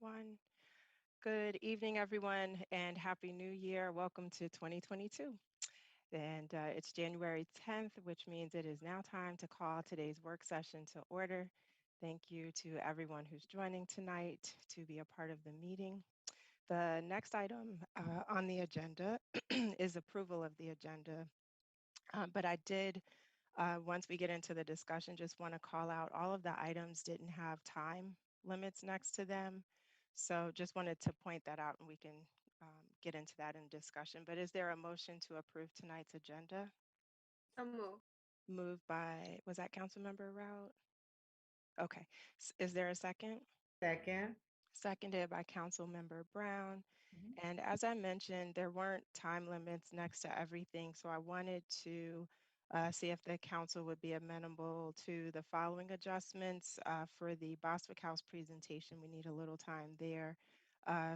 one. Good evening, everyone, and Happy New Year. Welcome to 2022. And it's January 10th, which means it is now time to call today's work session to order. Thank you to everyone who's joining tonight to be a part of the meeting. The next item on the agenda is approval of the agenda. But I did, once we get into the discussion, just want to call out all of the items didn't have time limits next to them. So just wanted to point that out and we can get into that in discussion. But is there a motion to approve tonight's agenda? So move. Moved by, was that Councilmember Route? Okay. Is there a second? Second. Seconded by Councilmember Brown. Mhm. And as I mentioned, there weren't time limits next to everything. So I wanted to see if the council would be amenable to the following adjustments for the Bostwick House presentation. We need a little time there.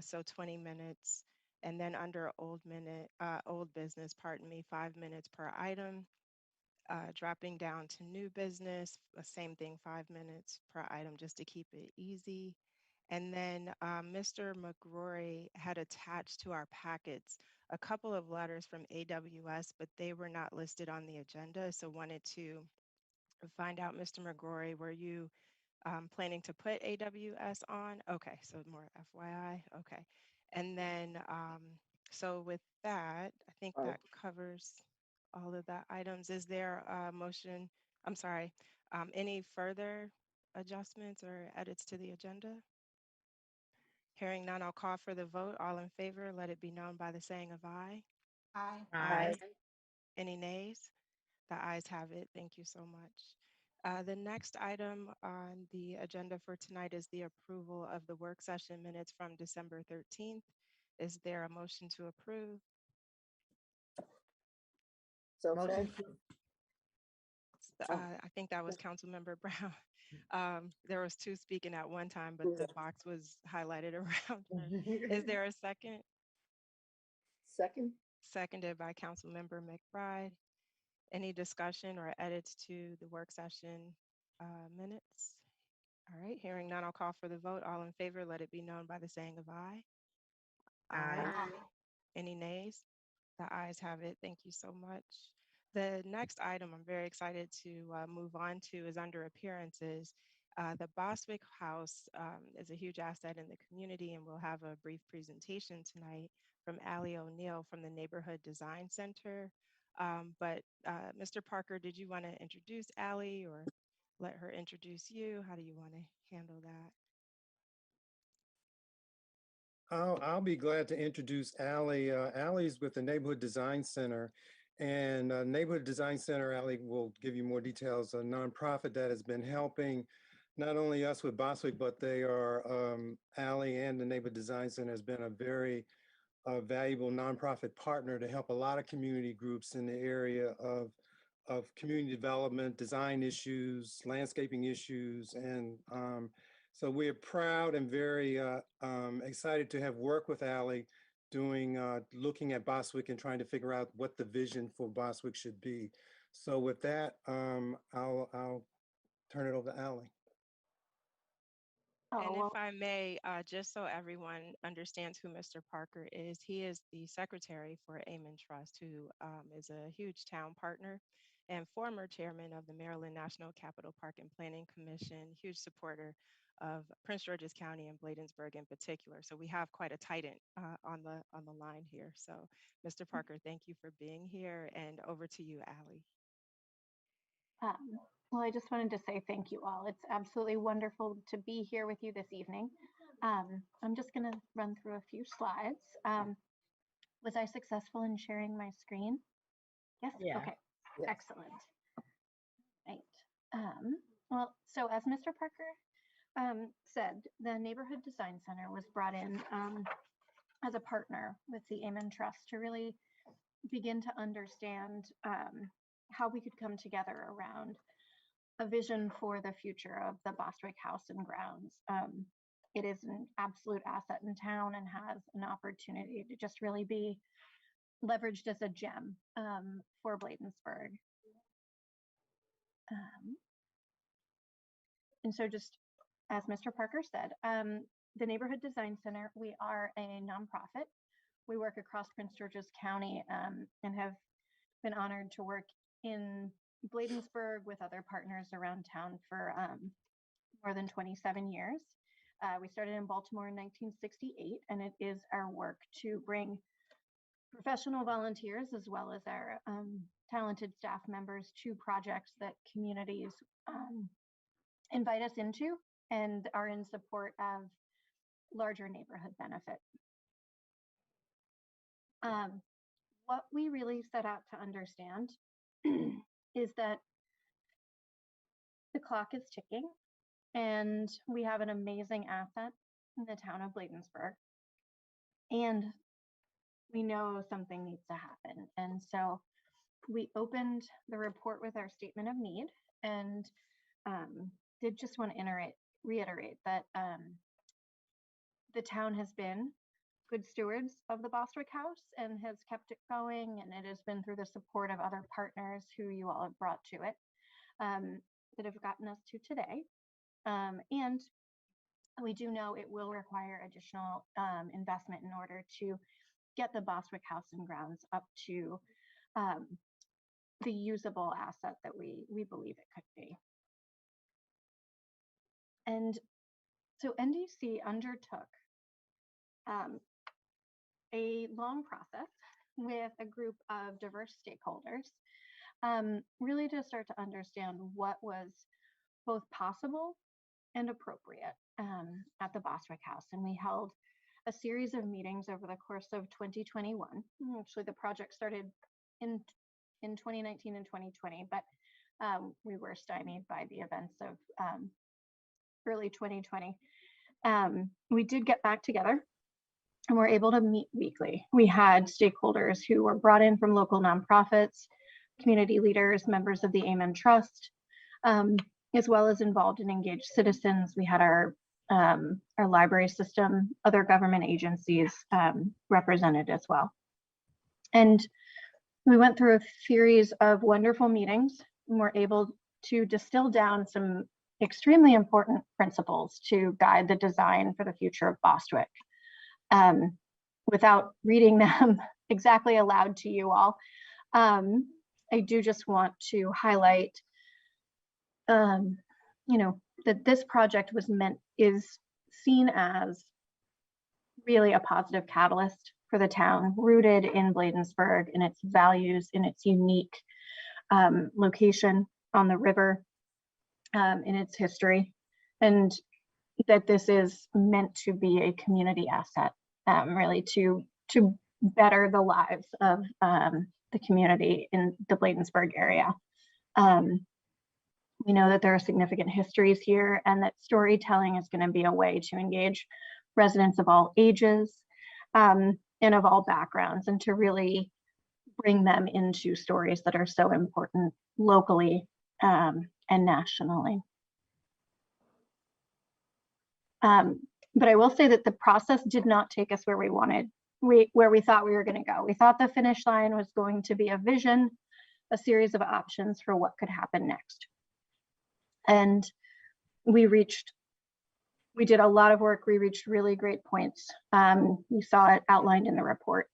So 20 minutes. And then under old business, pardon me, 5 minutes per item. Dropping down to new business, same thing, 5 minutes per item, just to keep it easy. And then Mr. McGrory had attached to our packets a couple of letters from AWS, but they were not listed on the agenda. So wanted to find out, Mr. McGrory, were you planning to put AWS on? Okay, so more FYI. Okay. And then, so with that, I think that covers all of the items. Is there a motion? I'm sorry, any further adjustments or edits to the agenda? Hearing none, I'll call for the vote. All in favor, let it be known by the saying of aye. Aye. Aye. Any nays? The ayes have it. Thank you so much. The next item on the agenda for tonight is the approval of the work session minutes from December 13th. Is there a motion to approve? Motion to. I think that was Councilmember Brown. There was two speaking at one time, but the box was highlighted around her. Is there a second? Second. Seconded by Councilmember McBride. Any discussion or edits to the work session minutes? All right, hearing none, I'll call for the vote. All in favor, let it be known by the saying of aye. Aye. Aye. Any nays? The ayes have it. Thank you so much. The next item I'm very excited to move on to is under appearances. The Bostwick House is a huge asset in the community, and we'll have a brief presentation tonight from Allie O'Neill from the Neighborhood Design Center. But Mr. Parker, did you want to introduce Allie or let her introduce you? How do you want to handle that? I'll be glad to introduce Allie. Allie's with the Neighborhood Design Center. And Neighborhood Design Center, Allie will give you more details, a nonprofit that has been helping not only us with Bostwick, but they are, Allie and the Neighborhood Design Center has been a very valuable nonprofit partner to help a lot of community groups in the area of community development, design issues, landscaping issues, and so we're proud and very excited to have worked with Allie doing, looking at Bostwick and trying to figure out what the vision for Bostwick should be. So with that, I'll turn it over to Allie. And if I may, just so everyone understands who Mr. Parker is, he is the secretary for Amen Trust, who is a huge town partner and former chairman of the Maryland National Capital Park and Planning Commission, huge supporter of Prince George's County and Bladensburg in particular. So we have quite a titan on the line here. So Mr. Parker, thank you for being here, and over to you, Allie. Well, I just wanted to say thank you all. It's absolutely wonderful to be here with you this evening. I'm just going to run through a few slides. Was I successful in sharing my screen? Yes? Yeah. Okay, Yes. excellent. Right. Well, so as Mr. Parker said, the Neighborhood Design Center was brought in as a partner with the Amen Trust to really begin to understand how we could come together around a vision for the future of the Bostwick House and grounds. It is an absolute asset in town and has an opportunity to just really be leveraged as a gem for Bladensburg. And so just as Mr. Parker said, the Neighborhood Design Center, we are a nonprofit. We work across Prince George's County and have been honored to work in Bladensburg with other partners around town for more than 27 years. We started in Baltimore in 1968, and it is our work to bring professional volunteers as well as our talented staff members to projects that communities invite us into and are in support of larger neighborhood benefit. What we really set out to understand is that the clock is ticking and we have an amazing asset in the town of Bladensburg. And we know something needs to happen. And so we opened the report with our statement of need and did just want to reiterate that the town has been good stewards of the Bostwick House and has kept it going, and it has been through the support of other partners who you all have brought to it that have gotten us to today. And we do know it will require additional investment in order to get the Bostwick House and grounds up to the usable asset that we believe it could be. And so NDC undertook a long process with a group of diverse stakeholders, really to start to understand what was both possible and appropriate at the Bostwick House. And we held a series of meetings over the course of 2021. Actually, the project started in 2019 and 2020, but we were stymied by the events of early 2020. We did get back together and were able to meet weekly. We had stakeholders who were brought in from local nonprofits, community leaders, members of the Amen Trust, as well as involved and engaged citizens. We had our library system, other government agencies represented as well. And we went through a series of wonderful meetings and were able to distill down some extremely important principles to guide the design for the future of Bostwick. Without reading them exactly aloud to you all, I do just want to highlight, that this project is seen as really a positive catalyst for the town, rooted in Bladensburg, in its values, in its unique location on the river, in its history, and that this is meant to be a community asset, really to better the lives of the community in the Bladensburg area. We know that there are significant histories here and that storytelling is going to be a way to engage residents of all ages and of all backgrounds, and to really bring them into stories that are so important locally and nationally. But I will say that the process did not take us where we wanted, where we thought we were going to go. We thought the finish line was going to be a vision, a series of options for what could happen next. And we did a lot of work. We reached really great points. You saw it outlined in the report.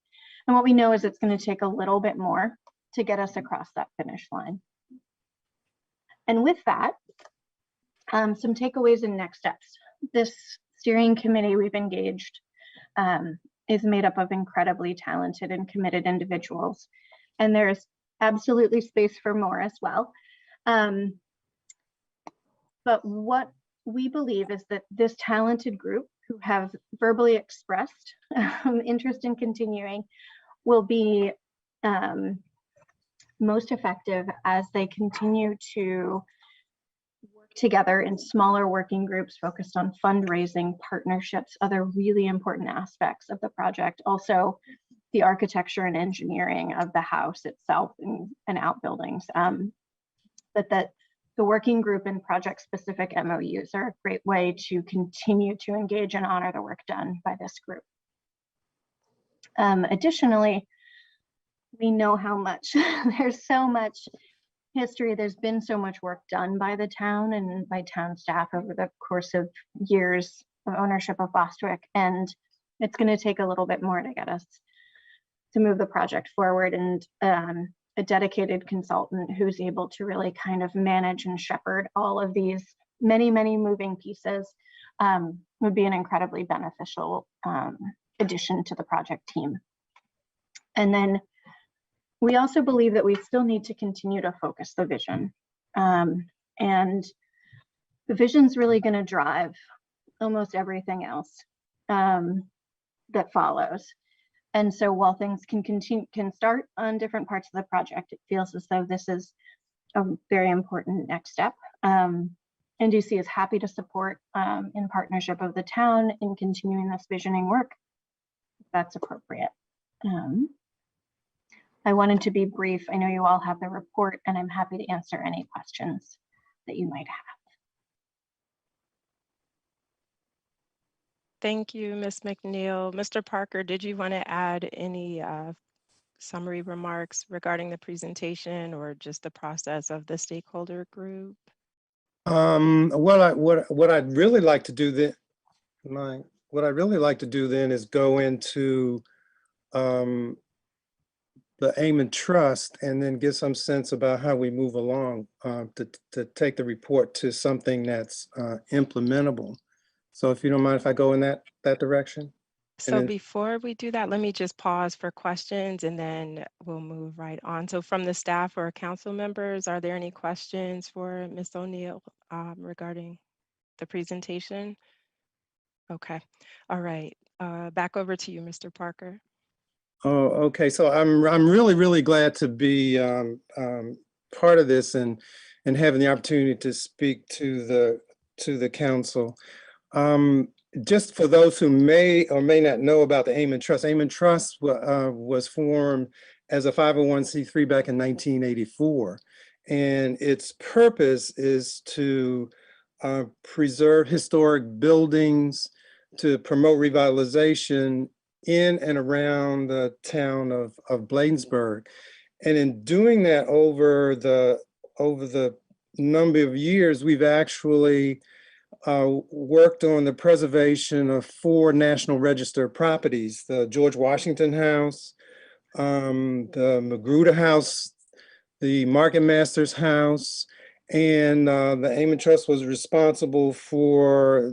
And what we know is it's going to take a little bit more to get us across that finish line. And with that, some takeaways and next steps. This steering committee we've engaged is made up of incredibly talented and committed individuals. And there's absolutely space for more as well. But what we believe is that this talented group who have verbally expressed interest in continuing will be most effective as they continue to work together in smaller working groups focused on fundraising, partnerships, other really important aspects of the project. Also, the architecture and engineering of the house itself and outbuildings. But that the working group and project-specific MOUs are a great way to continue to engage and honor the work done by this group. Additionally, we know how much, there's so much history, there's been so much work done by the town and by town staff over the course of years of ownership of Bostwick, and it's going to take a little bit more to get us to move the project forward, and a dedicated consultant who's able to really kind of manage and shepherd all of these many moving pieces would be an incredibly beneficial addition to the project team. And then we also believe that we still need to continue to focus the vision. And the vision's really going to drive almost everything else that follows. And so while things can start on different parts of the project, it feels as though this is a very important next step. NDC is happy to support in partnership of the town in continuing this visioning work, if that's appropriate. I wanted to be brief. I know you all have the report, and I'm happy to answer any questions that you might have. Thank you, Ms. McNeil. Mr. Parker, did you want to add any summary remarks regarding the presentation or just the process of the stakeholder group? What I'd really like to do then, is go into the Amen Trust and then get some sense about how we move along to take the report to something that's implementable. So if you don't mind if I go in that direction. So before we do that, let me just pause for questions and then we'll move right on. So from the staff or council members, are there any questions for Ms. O'Neill regarding the presentation? Okay, all right, back over to you, Mr. Parker. Oh, okay. So I'm really glad to be part of this and having the opportunity to speak to the council. Just for those who may or may not know about the Amen Trust was formed as a 501c3 back in 1984. And its purpose is to preserve historic buildings, to promote revitalization in and around the town of Bladensburg. And in doing that over the number of years, we've actually worked on the preservation of 4 National Register properties: the George Washington House, the Magruder House, the Market Master's House, and the Amen Trust was responsible for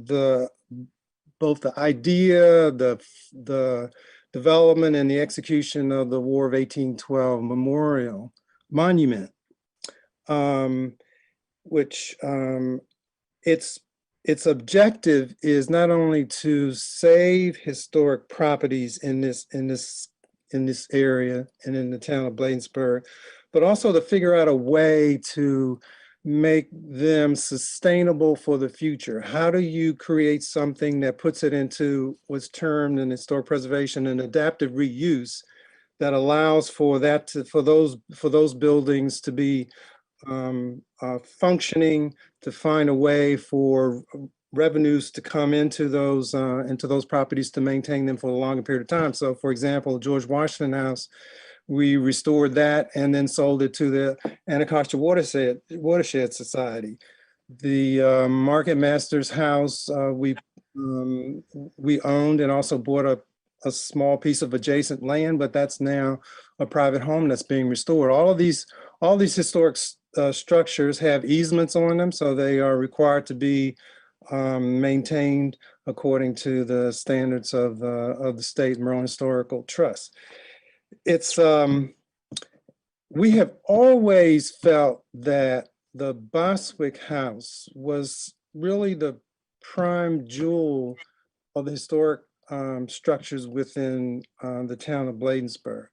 both the idea, the development, and the execution of the War of 1812 Memorial Monument, which its objective is not only to save historic properties in this area and in the town of Bladensburg, but also to figure out a way to make them sustainable for the future. How do you create something that puts it into what's termed in historic preservation an adaptive reuse that allows for those buildings to be functioning, to find a way for revenues to come into those properties to maintain them for a longer period of time. So, for example, George Washington House, we restored that and then sold it to the Anacostia Watershed Society. The Market Master's House we owned and also bought a small piece of adjacent land, but that's now a private home that's being restored. All these historic structures have easements on them, so they are required to be maintained according to the standards of the State Maryland Historical Trust. It's we have always felt that the Bostwick House was really the prime jewel of the historic structures within the town of Bladensburg.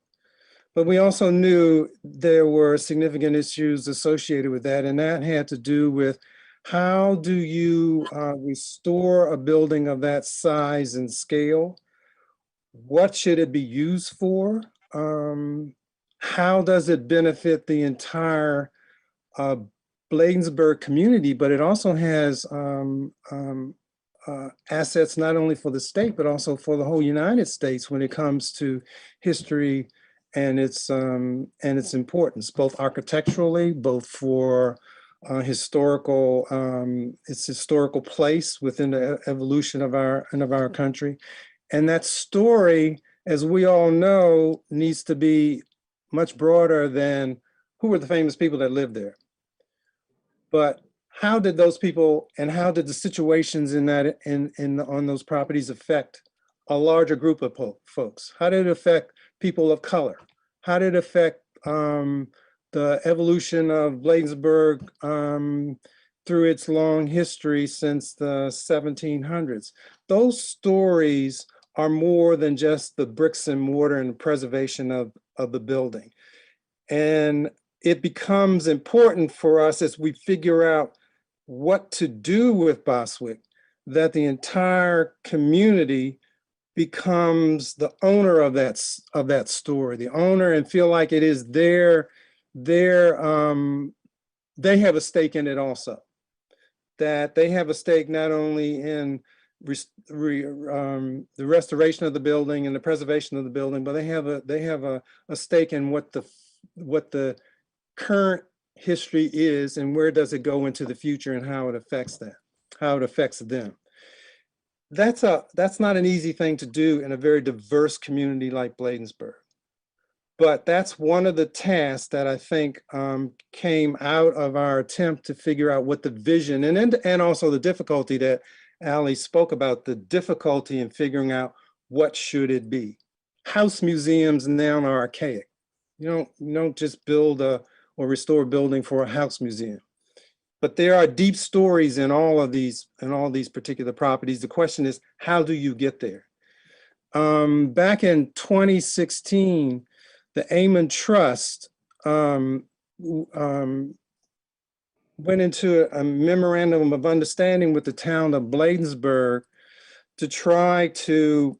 But we also knew there were significant issues associated with that, and that had to do with how do you restore a building of that size and scale? What should it be used for? How does it benefit the entire Bladensburg community? But it also has assets not only for the state, but also for the whole United States when it comes to history and its importance, both architecturally, both for historical place within the evolution of our country. And that story, as we all know, needs to be much broader than who were the famous people that lived there. But how did those people and how did the situations on those properties affect a larger group of folks? How did it affect people of color? How did it affect the evolution of Bladensburg through its long history since the 1700s? Those stories are more than just the bricks and mortar and preservation of the building. And it becomes important for us as we figure out what to do with Bostwick, that the entire community becomes the owner of that story, the owner, and feel like it is they have a stake in it also. That they have a stake not only in the restoration of the building and the preservation of the building, but they have a stake in what the current history is and where does it go into the future and how it affects them. That's not an easy thing to do in a very diverse community like Bladensburg. But that's one of the tasks that I think came out of our attempt to figure out what the vision and also the difficulty that Ali spoke about, the difficulty in figuring out what should it be. House museums now are archaic. You don't just build or restore a building for a house museum. But there are deep stories in all these particular properties. The question is, how do you get there? Back in 2016, the Amen Trust went into a memorandum of understanding with the town of Bladensburg to try to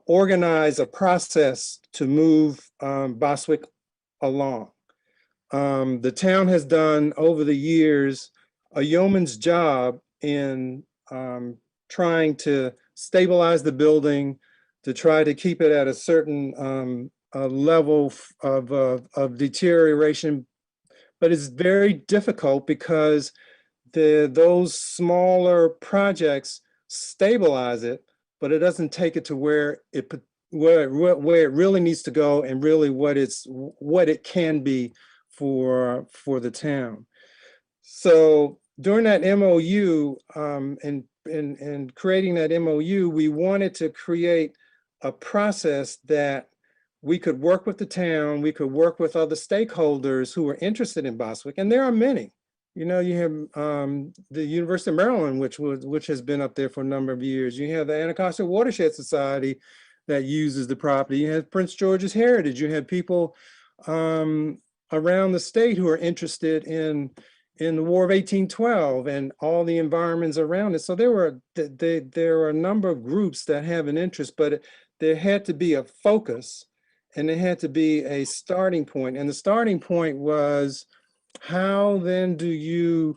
organize a process to move Bostwick along. The town has done over the years a yeoman's job in trying to stabilize the building, to try to keep it at a certain level of deterioration. But it's very difficult because those smaller projects stabilize it, but it doesn't take it to where it really needs to go and really what it can be for the town. So during that MOU and creating that MOU, we wanted to create a process that we could work with the town, we could work with other stakeholders who are interested in Bostwick, and there are many. You know, you have the University of Maryland, which has been up there for a number of years. You have the Anacostia Watershed Society that uses the property. You have Prince George's Heritage. You have people around the state who are interested in the War of 1812 and all the environments around it. So there were a number of groups that have an interest, but there had to be a focus and there had to be a starting point. And the starting point was, how then do you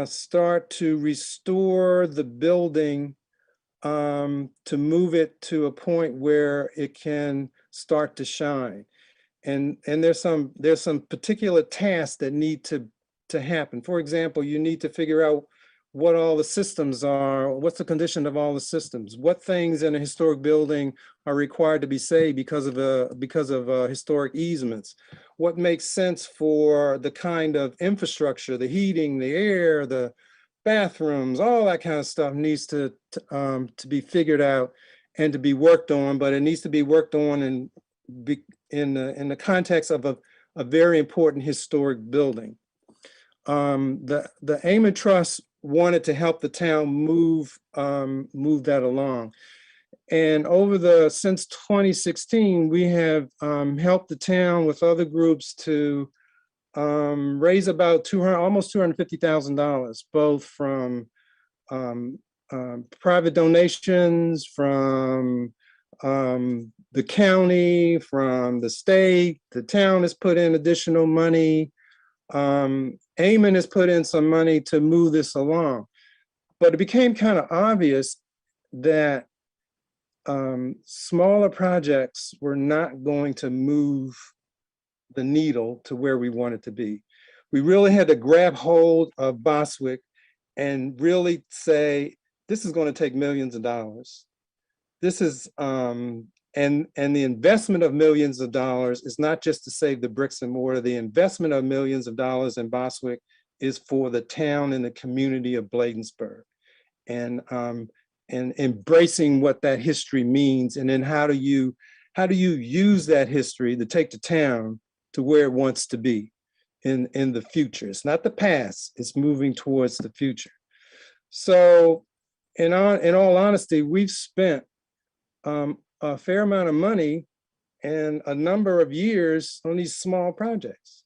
start to restore the building to move it to a point where it can start to shine? And there's some particular tasks that need to happen. For example, you need to figure out what all the systems are, what's the condition of all the systems, what things in a historic building are required to be saved because of historic easements, what makes sense for the kind of infrastructure, the heating, the air, the bathrooms, all that kind of stuff needs to be figured out and to be worked on, but it needs to be worked on in the context of a very important historic building. The Amen Trust wanted to help the town move that along. And since 2016, we have helped the town with other groups to raise about almost $250,000, both from private donations, from the county, from the state. The town has put in additional money. Amen has put in some money to move this along, but it became kind of obvious that smaller projects were not going to move the needle to where we want it to be. We really had to grab hold of Boswick and really say, this is going to take millions of dollars. This is, and the investment of millions of dollars is not just to save the bricks and mortar. The investment of millions of dollars in Boswick is for the town and the community of Bladensburg, and embracing what that history means, and then how do you use that history to take the town to where it wants to be in the future. It's not the past, it's moving towards the future. So in all honesty, we've spent a fair amount of money and a number of years on these small projects.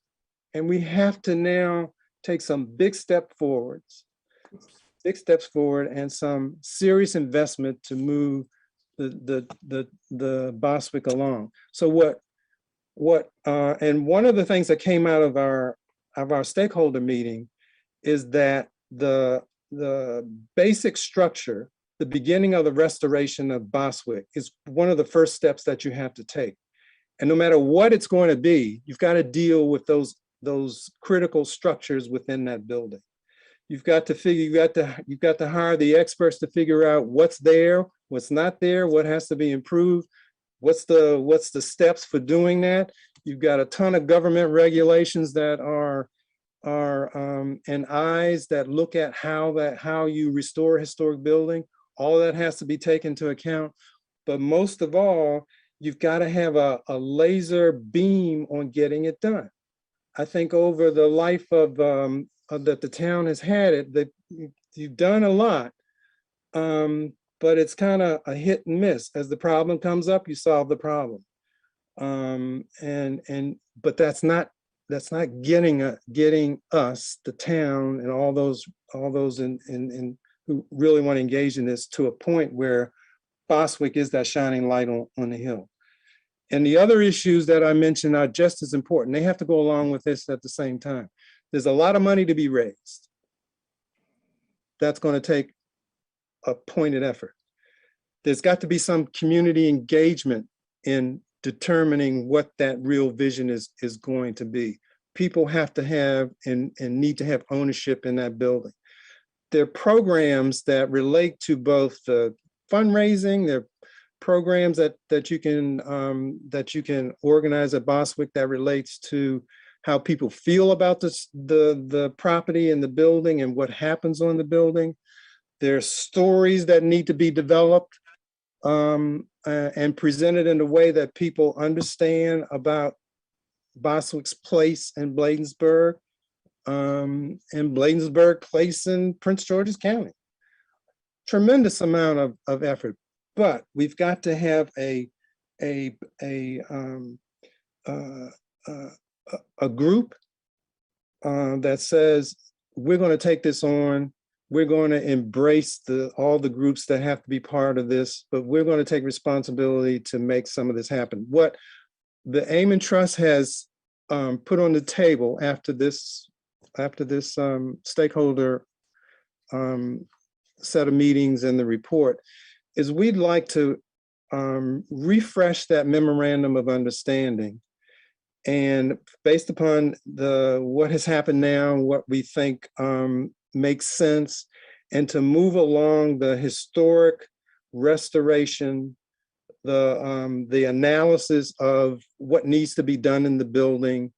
And we have to now take some big steps forward and some serious investment to move the Boswick along. So and one of the things that came out of our stakeholder meeting is that the basic structure, the beginning of the restoration of Boswick, is one of the first steps that you have to take. And no matter what it's going to be, you've got to deal with those critical structures within that building. You've got to hire the experts to figure out what's there, what's not there, what has to be improved, what's the steps for doing that. You've got a ton of government regulations that are and eyes that look at how you restore a historic building. All that has to be taken into account. But most of all, you've got to have a laser beam on getting it done. I think over the life of that the town has had it, that you've done a lot, but it's kind of a hit and miss. As the problem comes up, you solve the problem, but that's not getting us, the town, and all those who really want to engage in this, to a point where Boswick is that shining light on the hill. And the other issues that I mentioned are just as important. They have to go along with this at the same time. There's a lot of money to be raised. That's going to take a pointed effort. There's got to be some community engagement in determining what that real vision is going to be. People have to have and need to have ownership in that building. There are programs that relate to both the fundraising, there are programs that you can organize at Boswick that relates to how people feel about the property and the building and what happens on the building. There's stories that need to be developed and presented in a way that people understand about Boswick's place in Bladensburg, and Bladensburg place in Prince George's County. Tremendous amount of effort, but we've got to have a group that says, we're going to take this on. We're going to embrace all the groups that have to be part of this, but we're going to take responsibility to make some of this happen. What the Amen Trust has put on the table after this stakeholder set of meetings and the report is, we'd like to refresh that memorandum of understanding, and based upon what has happened now, what we think makes sense, and to move along the historic restoration, the analysis of what needs to be done in the building,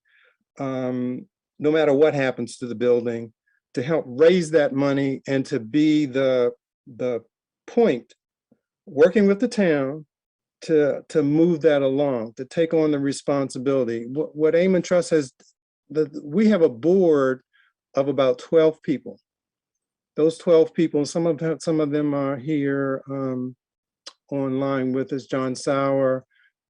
no matter what happens to the building, to help raise that money and to be the point, working with the town to move that along, to take on the responsibility. What Amen Trust has, we have a board of about 12 people. Those 12 people, some of them are here online with us. John Sauer,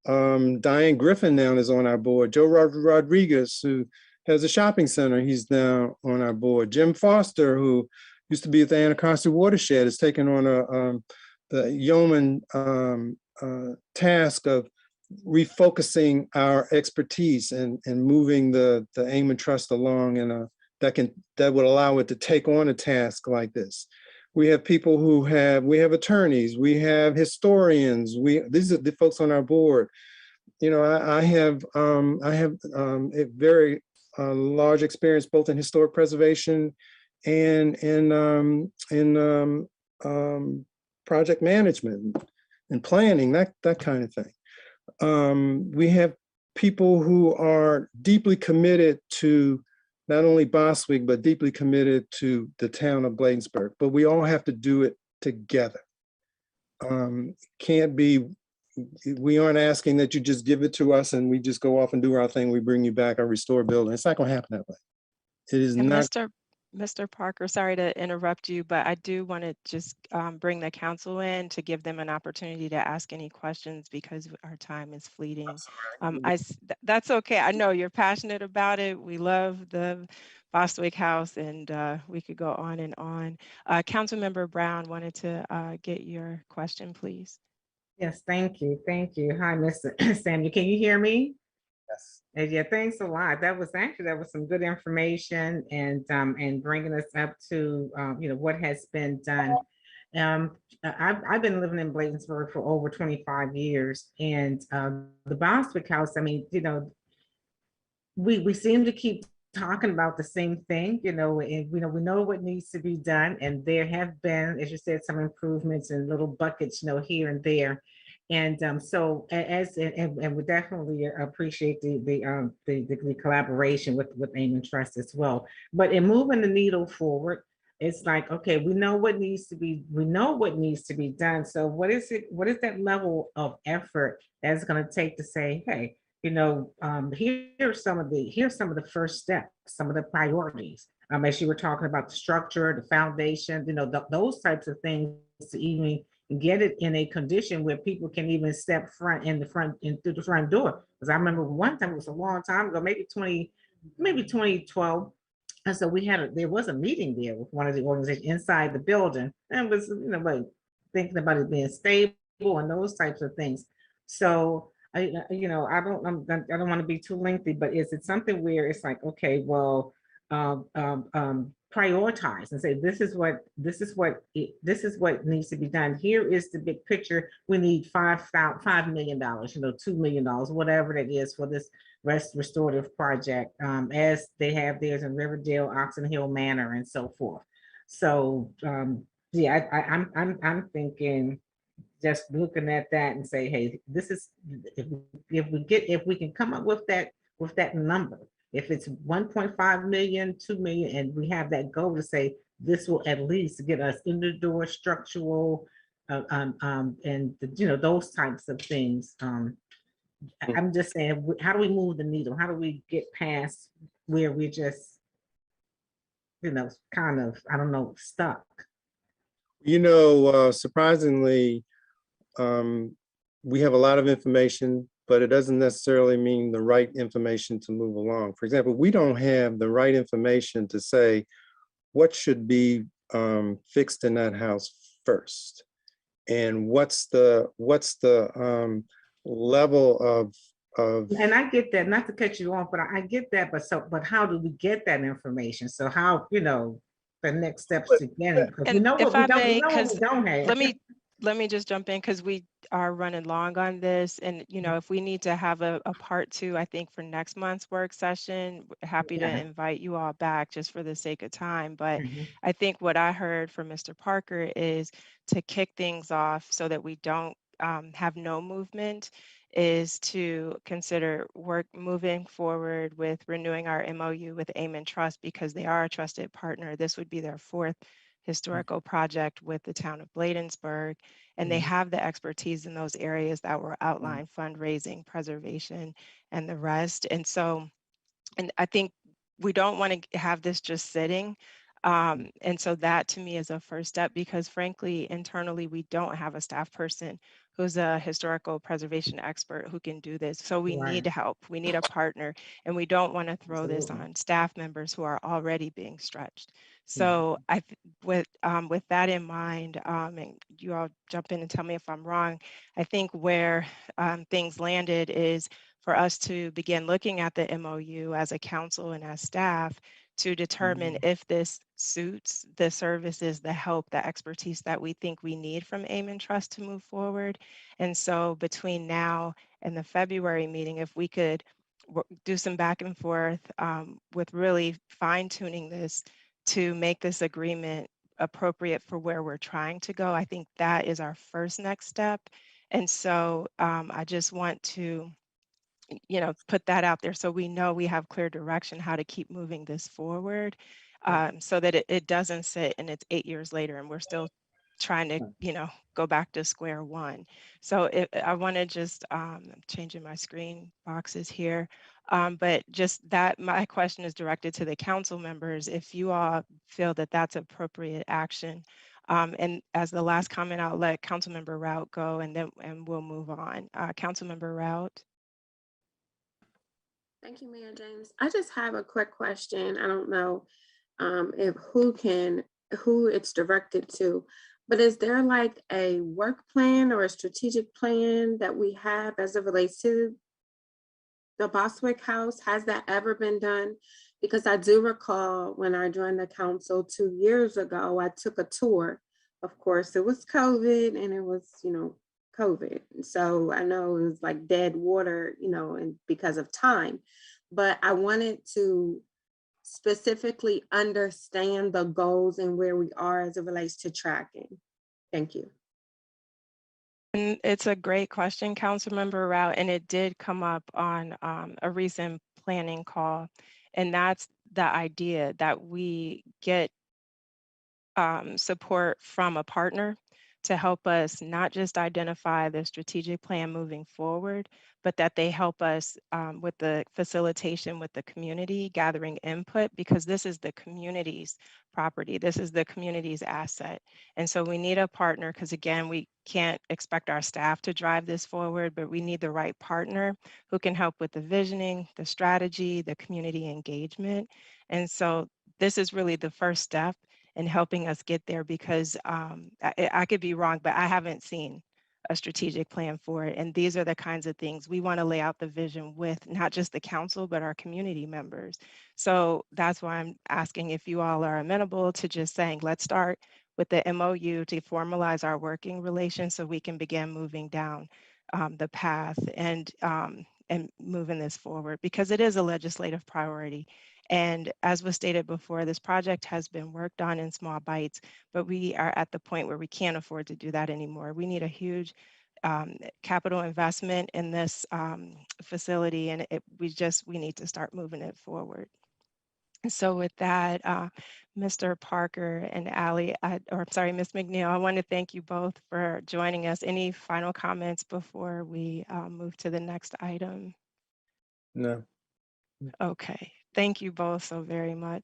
Diane Griffin now is on our board. Joe Rodriguez, who has a shopping center, he's now on our board. Jim Foster, who used to be at the Anacostia Watershed, has taken on the yeoman task of refocusing our expertise and moving the Amen Trust along in that would allow it to take on a task like this. We have people we have attorneys, we have historians, these are the folks on our board. You know, I have a very large experience both in historic preservation and in project management and planning, that kind of thing. We have people who are deeply committed to not only Boswick, but deeply committed to the town of Bladensburg. But we all have to do it together. Can't be, we aren't asking that you just give it to us and we just go off and do our thing. We bring you back or restore building. It's not going to happen that way. It is And not. Mr. Parker, sorry to interrupt you, but I do want to just bring the council in to give them an opportunity to ask any questions because our time is fleeting. That's okay. I know you're passionate about it. We love the Bostwick House, and we could go on and on. Councilmember Brown wanted to get your question, please. Yes, thank you. Thank you. Hi, Mr. Samuel. Can you hear me? Yes. Yeah, thanks a lot. That was some good information and bringing us up to what has been done. I've been living in Bladensburg for over 25 years, and the Bostwick House. I mean, we seem to keep talking about the same thing, and we know what needs to be done, and there have been, as you said, some improvements in little buckets, here and there. And so and we definitely appreciate the collaboration with Amen Trust as well. But in moving the needle forward, it's like, okay, we know what needs to be done. So what is that level of effort that's going to take to say, hey, here's some of the first steps, some of the priorities. As you were talking about the structure, the foundation, those types of things to even get it in a condition where people can even step through the front door. Because I remember one time, it was a long time ago, maybe 2012. And so there was a meeting there with one of the organizations inside the building, and it was, like thinking about it being stable and those types of things. So I don't want to be too lengthy, but is it something where it's like, okay, well, prioritize and say, this is what needs to be done. Here is the big picture. We need $5 million, $2 million, whatever that is for this restorative project, as they have theirs in Riverdale, Oxon Hill Manor, and so forth. So yeah, I'm thinking, just looking at that and say, hey, this is, if we can come up with that number, if it's 1.5 million, 2 million, and we have that goal to say this will at least get us in the door, structural, and those types of things. I'm just saying, how do we move the needle? How do we get past where we're just, kind of, I don't know, stuck? Surprisingly, we have a lot of information, but it doesn't necessarily mean the right information to move along. For example, we don't have the right information to say what should be fixed in that house first, and what's the level of. And I get that, not to cut you off, but I get that. But how do we get that information? So how, the next steps to get it? Because we know what we don't have. Let me just jump in, because we are running long on this. And, if we need to have a part 2, I think for next month's work session, happy to invite you all back just for the sake of time. But I think what I heard from Mr. Parker is to kick things off so that we don't have no movement, is to consider moving forward with renewing our MOU with Amen Trust, because they are a trusted partner. This would be their 4th historical project with the town of Bladensburg, and they have the expertise in those areas that were outlined: fundraising, preservation, and the rest. And so, and I think we don't want to have this just sitting. And so that to me is a first step, because frankly, internally, we don't have a staff person who's a historical preservation expert who can do this. So we need help. We need a partner, and we don't want to throw this on staff members who are already being stretched. So with that in mind, and you all jump in and tell me if I'm wrong, I think where things landed is for us to begin looking at the MOU as a council and as staff to determine if this suits the services, the help, the expertise that we think we need from Amen Trust to move forward. And so between now and the February meeting, if we could do some back and forth with really fine tuning this to make this agreement appropriate for where we're trying to go. I think that is our first next step. And so I just want to, put that out there so we know we have clear direction how to keep moving this forward, so that it doesn't sit and it's 8 years later and we're still trying to, go back to square one. So I want to just changing my screen boxes here, but just that my question is directed to the council members. If you all feel that that's appropriate action, and as the last comment, I'll let Councilmember Rout go, and we'll move on. Councilmember Rout. Thank you, Mayor James. I just have a quick question. I don't know if who it's directed to, but is there like a work plan or a strategic plan that we have as it relates to the Bostwick House? Has that ever been done? Because I do recall when I joined the council 2 years ago, I took a tour. Of course, it was COVID and it was, COVID. So I know it was like dead water, and because of time, but I wanted to specifically understand the goals and where we are as it relates to tracking. Thank you. And it's a great question, Councilmember Rout, and it did come up on a recent planning call. And that's the idea that we get support from a partner to help us not just identify the strategic plan moving forward, but that they help us with the facilitation with the community, gathering input, because this is the community's property. This is the community's asset. And so we need a partner because, again, we can't expect our staff to drive this forward, but we need the right partner who can help with the visioning, the strategy, the community engagement. And so this is really the first step in helping us get there, because I could be wrong, but I haven't seen a strategic plan for it. And these are the kinds of things we want to lay out the vision with not just the council, but our community members. So that's why I'm asking if you all are amenable to just saying, let's start with the MOU to formalize our working relations so we can begin moving down the path and moving this forward, because it is a legislative priority. And as was stated before, this project has been worked on in small bites, but we are at the point where we can't afford to do that anymore. We need a huge capital investment in this facility, and we need to start moving it forward. So with that, Mr. Parker and Ally, Ms. McNeil, I want to thank you both for joining us. Any final comments before we move to the next item? No. Okay, thank you both so very much.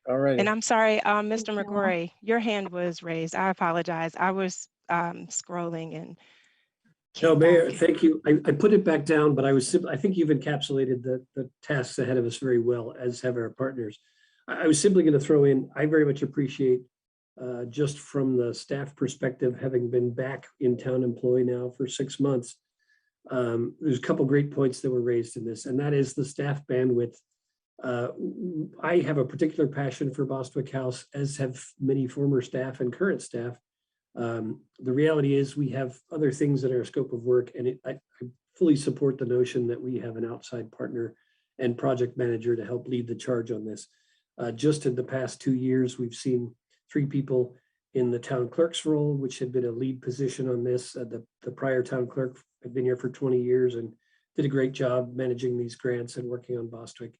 All right. And I'm sorry, Mr. you. McGrory, your hand was raised. I apologize. I was scrolling and No, came Mayor, back. thank you. I put it back down, but I think you've encapsulated the tasks ahead of us very well, as have our partners. I was simply going to throw in, I very much appreciate, just from the staff perspective, having been back in town employee now for 6 months, there's a couple great points that were raised in this, and that is the staff bandwidth. I have a particular passion for Bostwick House, as have many former staff and current staff. The reality is we have other things in our scope of work, and I fully support the notion that we have an outside partner and project manager to help lead the charge on this. Just in the past 2 years, we've seen 3 people in the town clerk's role, which had been a lead position on this. The prior town clerk had been here for 20 years and did a great job managing these grants and working on Bostwick,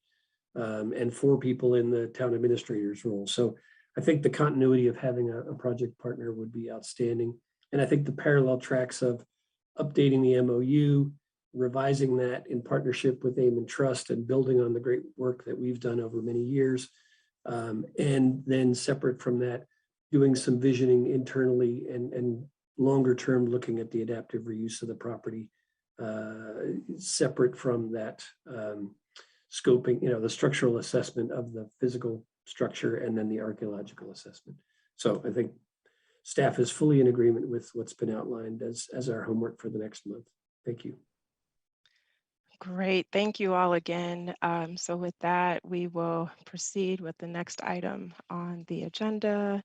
and 4 people in the town administrator's role. So I think the continuity of having a project partner would be outstanding. And I think the parallel tracks of updating the MOU, revising that in partnership with AIM and Trust, and building on the great work that we've done over many years. And then separate from that, doing some visioning internally and longer term looking at the adaptive reuse of the property, separate from that scoping, the structural assessment of the physical structure and then the archaeological assessment. So I think staff is fully in agreement with what's been outlined as our homework for the next month. Thank you. Great, thank you all again. So with that, we will proceed with the next item on the agenda.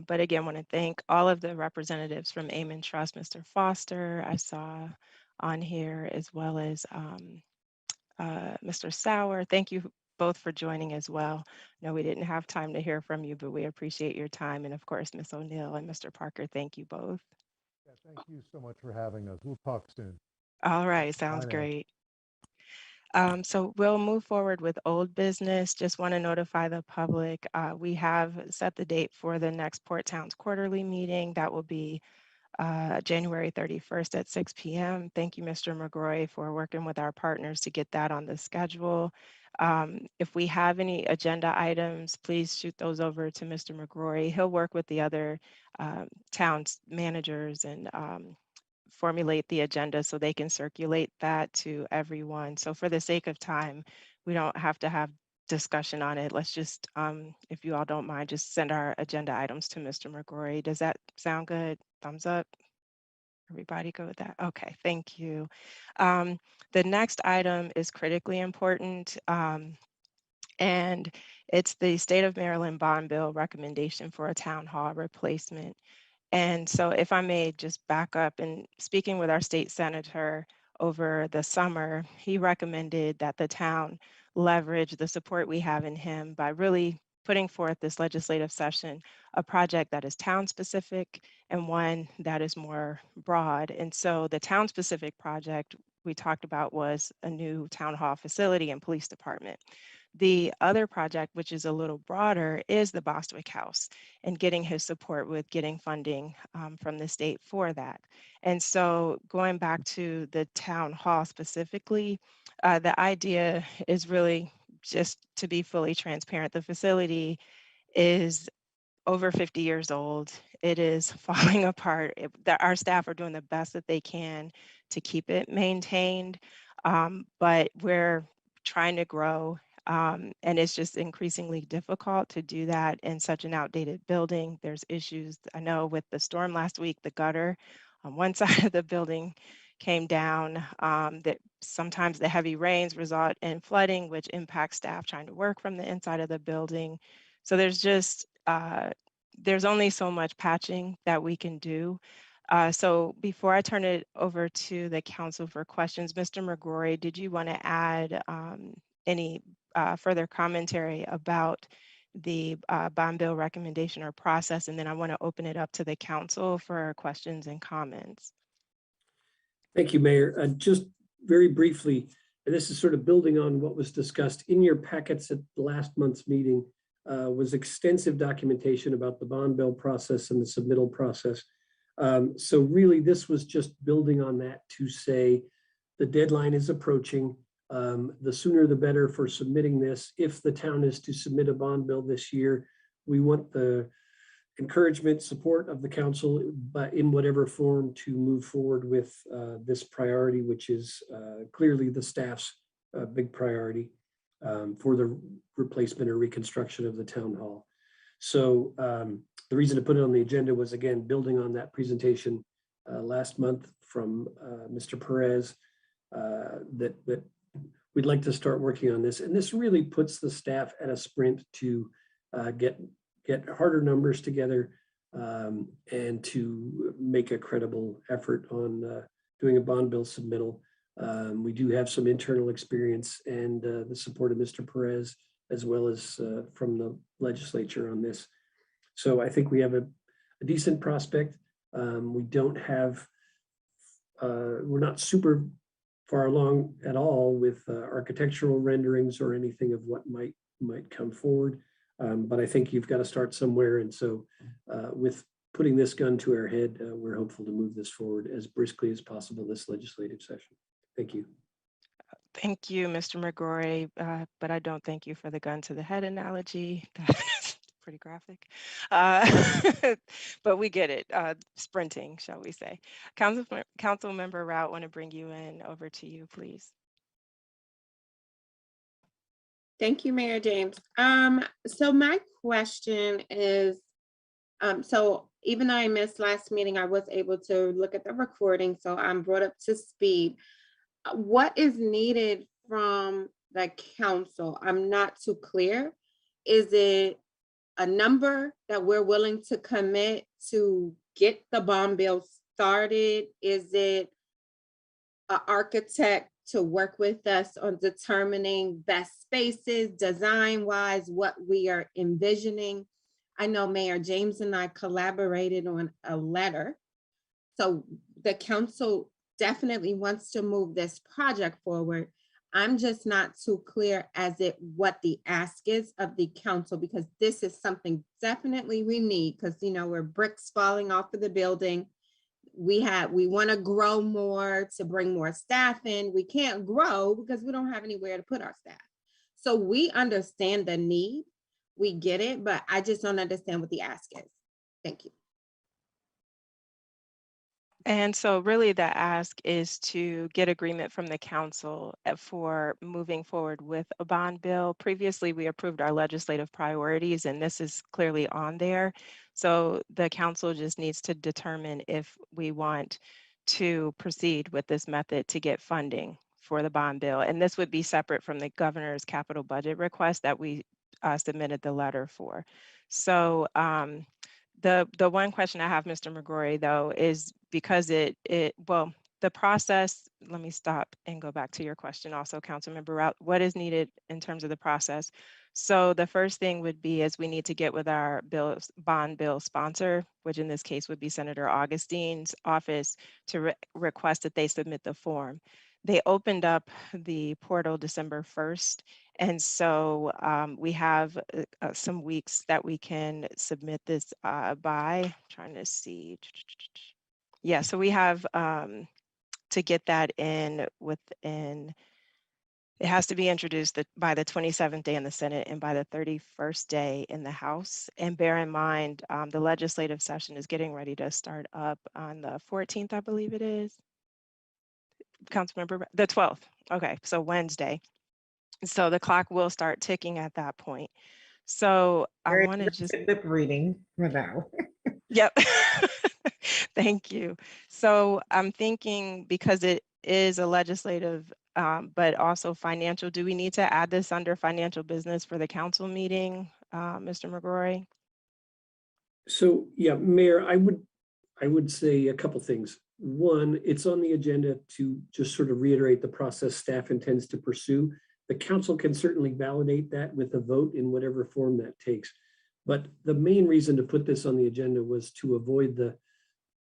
But again, I want to thank all of the representatives from AIM and Trust, Mr. Foster, I saw on here, as well as Mr. Sauer, thank you both for joining as well. No, we didn't have time to hear from you, but we appreciate your time. And of course, Ms. O'Neill and Mr. Parker, thank you both. Yeah, thank you so much for having us. We'll talk soon. All right, sounds Bye now. great. So we'll move forward with old business. Just want to notify the public. We have set the date for the next Port Towns quarterly meeting. That will be January 31st at 6 p.m. Thank you, Mr. McGroy, for working with our partners to get that on the schedule. If we have any agenda items, please shoot those over to Mr. McGroy. He'll work with the other towns managers and formulate the agenda so they can circulate that to everyone. So for the sake of time, we don't have to have discussion on it. Let's just, if you all don't mind, just send our agenda items to Mr. McGrory. Does that sound good? Thumbs up. Everybody go with that? Okay, thank you. The next item is critically important. And it's the State of Maryland Bond Bill recommendation for a town hall replacement. And so if I may just back up, and speaking with our state senator over the summer, he recommended that the town leverage the support we have in him by really putting forth this legislative session, a project that is town specific and one that is more broad. And so the town specific project we talked about was a new town hall facility and police department. The other project, which is a little broader, is the Bostwick House and getting his support with getting funding from the state for that. And so going back to the town hall specifically, the idea is really just to be fully transparent. The facility is over 50 years old. It is falling apart. Our staff are doing the best that they can to keep it maintained, but we're trying to grow. And it's just increasingly difficult to do that in such an outdated building. There's issues, I know with the storm last week, the gutter on one side of the building came down, that sometimes the heavy rains result in flooding, which impacts staff trying to work from the inside of the building. So there's just, there's only so much patching that we can do. So before I turn it over to the council for questions, Mr. McGrory, did you want to add any further commentary about the bond bill recommendation or process? And then I want to open it up to the council for questions and comments. Thank you, Mayor. Just very briefly, and this is sort of building on what was discussed in your packets at last month's meeting, was extensive documentation about the bond bill process and the submittal process. So really, this was just building on that to say the deadline is approaching. The sooner the better for submitting this. If the town is to submit a bond bill this year, we want the encouragement, support of the council, but in whatever form, to move forward with this priority, which is clearly the staff's big priority for the replacement or reconstruction of the town hall. So the reason to put it on the agenda was, again, building on that presentation last month from Mr. Perez, that we'd like to start working on this. And this really puts the staff at a sprint to get harder numbers together and to make a credible effort on doing a bond bill submittal. We do have some internal experience and the support of Mr. Perez, as well as from the legislature on this. So I think we have a decent prospect. We don't have, we're not super far along at all with architectural renderings or anything of what might come forward. But I think you've got to start somewhere. And so with putting this gun to our head, we're hopeful to move this forward as briskly as possible this legislative session. Thank you. Thank you, Mr. McGrory, but I don't thank you for the gun to the head analogy. That's pretty graphic, but we get it. Sprinting, shall we say. Council Member Rout, want to bring you in. Over to you, please. Thank you, Mayor James. So my question is, so even though I missed last meeting, I was able to look at the recording, so I'm brought up to speed. What is needed from the council? I'm not too clear. Is it a number that we're willing to commit to get the bond bill started? Is it an architect to work with us on determining best spaces, design-wise, what we are envisioning. I know Mayor James and I collaborated on a letter. So the council definitely wants to move this project forward. I'm just not too clear as it what the ask is of the council, because this is something definitely we need, because we're bricks falling off of the building. We want to grow more to bring more staff in. We can't grow because we don't have anywhere to put our staff. So we understand the need. We get it, but I just don't understand what the ask is. Thank you. And so really the ask is to get agreement from the council for moving forward with a bond bill. Previously, we approved our legislative priorities, and this is clearly on there. So the council just needs to determine if we want to proceed with this method to get funding for the bond bill. And this would be separate from the governor's capital budget request that we submitted the letter for. So the one question I have, Mr. McGrory, though, is because the process, let me stop and go back to your question also, Councilmember Rout, what is needed in terms of the process? So the first thing would be is we need to get with our bond bill sponsor, which in this case would be Senator Augustine's office, to request that they submit the form. They opened up the portal December 1st. And so we have some weeks that we can submit this by. I'm trying to see. Yeah, so we have to get that in within, it has to be introduced by the 27th day in the Senate and by the 31st day in the House. And bear in mind, the legislative session is getting ready to start up on the 14th, I believe it is. Councilmember, the 12th. Okay, so Wednesday. So the clock will start ticking at that point. So I want to just lip reading for that. Yep. Thank you. So I'm thinking, because it is a legislative, but also financial, do we need to add this under financial business for the council meeting, Mr. McGrory? So, yeah, Mayor, I would say a couple things. One, it's on the agenda to just sort of reiterate the process staff intends to pursue. The council can certainly validate that with a vote in whatever form that takes. But the main reason to put this on the agenda was to avoid the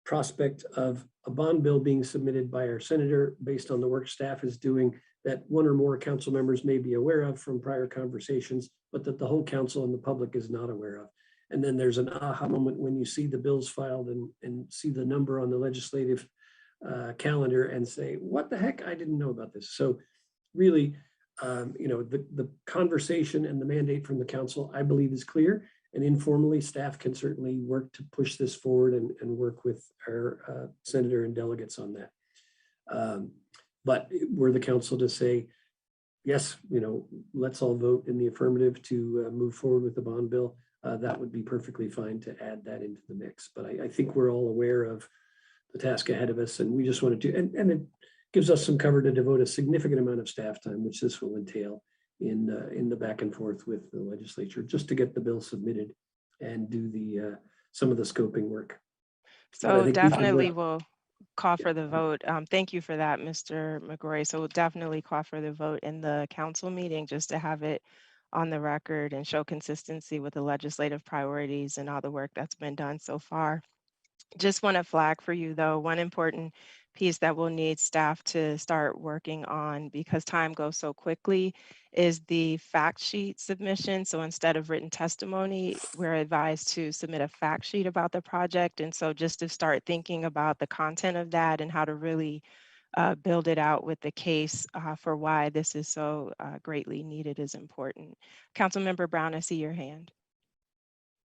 prospect of a bond bill being submitted by our senator based on the work staff is doing that one or more council members may be aware of from prior conversations, but that the whole council and the public is not aware of. And then there's an aha moment when you see the bills filed and see the number on the legislative calendar and say, what the heck, I didn't know about this. So really, the conversation and the mandate from the council, I believe, is clear. And informally, staff can certainly work to push this forward and work with our senator and delegates on that. But were the council to say, yes, let's all vote in the affirmative to move forward with the bond bill, that would be perfectly fine to add that into the mix. But I think we're all aware of the task ahead of us, and we just wanted to, and it gives us some cover to devote a significant amount of staff time, which this will entail in the back and forth with the legislature, just to get the bill submitted and do the some of the scoping work. So definitely we'll call for the vote. Thank you for that, Mr. McGrory. So we'll definitely call for the vote in the council meeting just to have it on the record and show consistency with the legislative priorities and all the work that's been done so far. Just want to flag for you, though, one important piece that we'll need staff to start working on, because time goes so quickly, is the fact sheet submission. So instead of written testimony, we're advised to submit a fact sheet about the project. And so just to start thinking about the content of that and how to really build it out with the case for why this is so greatly needed is important. Councilmember Brown, I see your hand.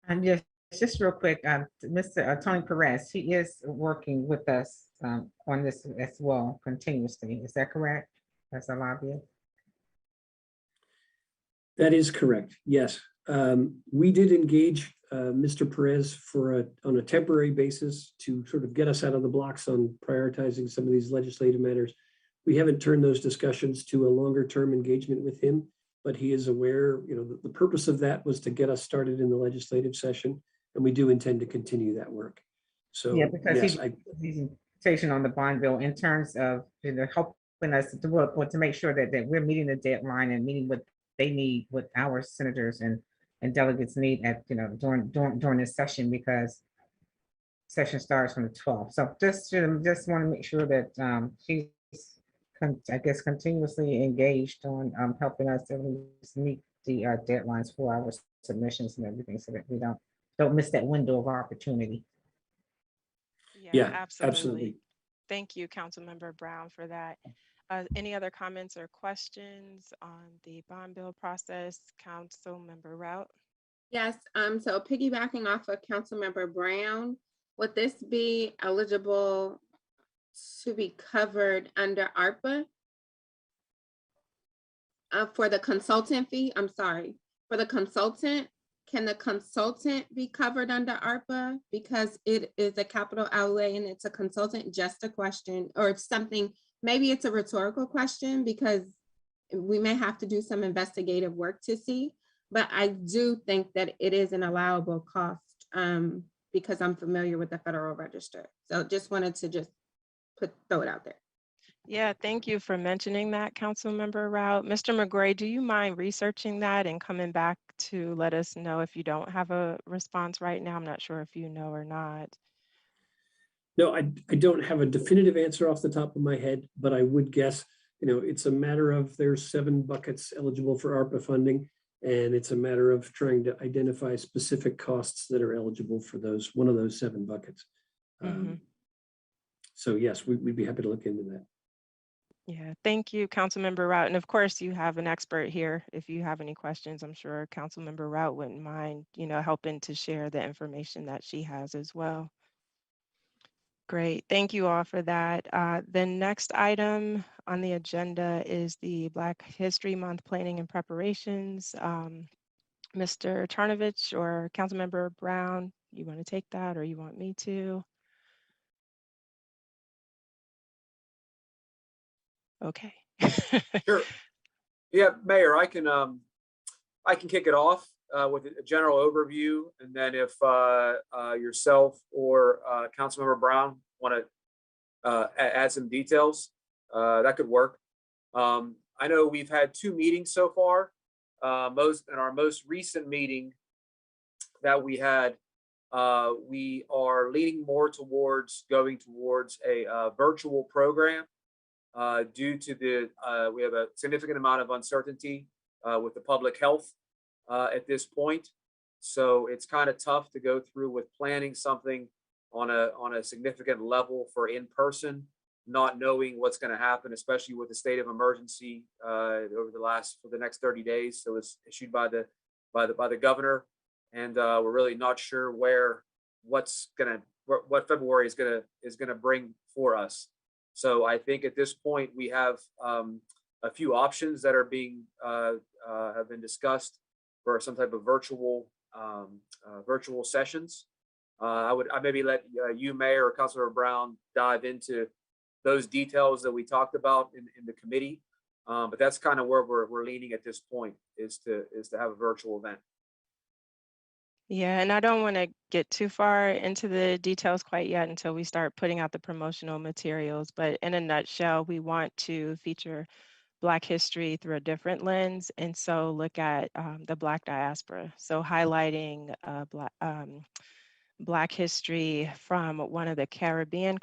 And just real quick, Mr. Tony Perez, he is working with us on this as well continuously. Is that correct? As a lobbyist? That is correct. Yes. We did engage Mr. Perez on a temporary basis to sort of get us out of the blocks on prioritizing some of these legislative matters. We haven't turned those discussions to a longer term engagement with him, but he is aware, the purpose of that was to get us started in the legislative session, and we do intend to continue that work. So yeah, because yes, he's presentation on the bond bill in terms of helping us to, well, to make sure that we're meeting the deadline and meeting what they need, what our senators and delegates need at, during this session, because session starts on the 12th. So just want to make sure that she's, I guess, continuously engaged on helping us to at least meet the deadlines for our submissions and everything, so that we don't miss that window of opportunity. Yeah, absolutely. absolutely. Thank you, Councilmember Brown, for that. Any other comments or questions on the bond bill process? Councilmember Rout? Yes, so piggybacking off of Councilmember Brown, would this be eligible to be covered under ARPA? For the consultant fee, I'm sorry, for the consultant, can the consultant be covered under ARPA? Because it is a capital outlay and it's a consultant, just a question, or it's something, maybe it's a rhetorical question, because we may have to do some investigative work to see, but I do think that it is an allowable cost because I'm familiar with the Federal Register. So just wanted to throw it out there. Yeah, thank you for mentioning that, Councilmember Rout. Mr. McGray, do you mind researching that and coming back to let us know if you don't have a response right now? I'm not sure if you know or not. No, I don't have a definitive answer off the top of my head, but I would guess, it's a matter of there's 7 buckets eligible for ARPA funding, and it's a matter of trying to identify specific costs that are eligible for one of those 7 buckets. So yes, we'd be happy to look into that. Yeah, thank you, Councilmember Rout. And of course, you have an expert here. If you have any questions, I'm sure Councilmember Rout wouldn't mind, helping to share the information that she has as well. Great, thank you all for that. The next item on the agenda is the Black History Month planning and preparations. Mr. Tarnovich or Councilmember Brown, you want to take that or you want me to? Okay. Sure. Yeah, Mayor, I can kick it off with a general overview, and then if yourself or Councilmember Brown want to add some details, that could work. I know we've had 2 meetings so far. In our most recent meeting that we had, we are leaning more towards going towards a virtual program. Due to we have a significant amount of uncertainty with the public health at this point. So it's kind of tough to go through with planning something on a significant level for in-person, not knowing what's going to happen, especially with the state of emergency for the next 30 days. So it's issued by the governor, and we're really not sure what February is gonna bring for us. So I think at this point we have a few options that are have been discussed for some type of virtual sessions. I maybe let you, Mayor, or Councilor Brown, dive into those details that we talked about in the committee. But that's kind of where we're leaning at this point, is to have a virtual event. Yeah, and I don't want to get too far into the details quite yet until we start putting out the promotional materials. But in a nutshell, we want to feature Black history through a different lens, and so look at the Black diaspora. So highlighting Black history from one of the Caribbean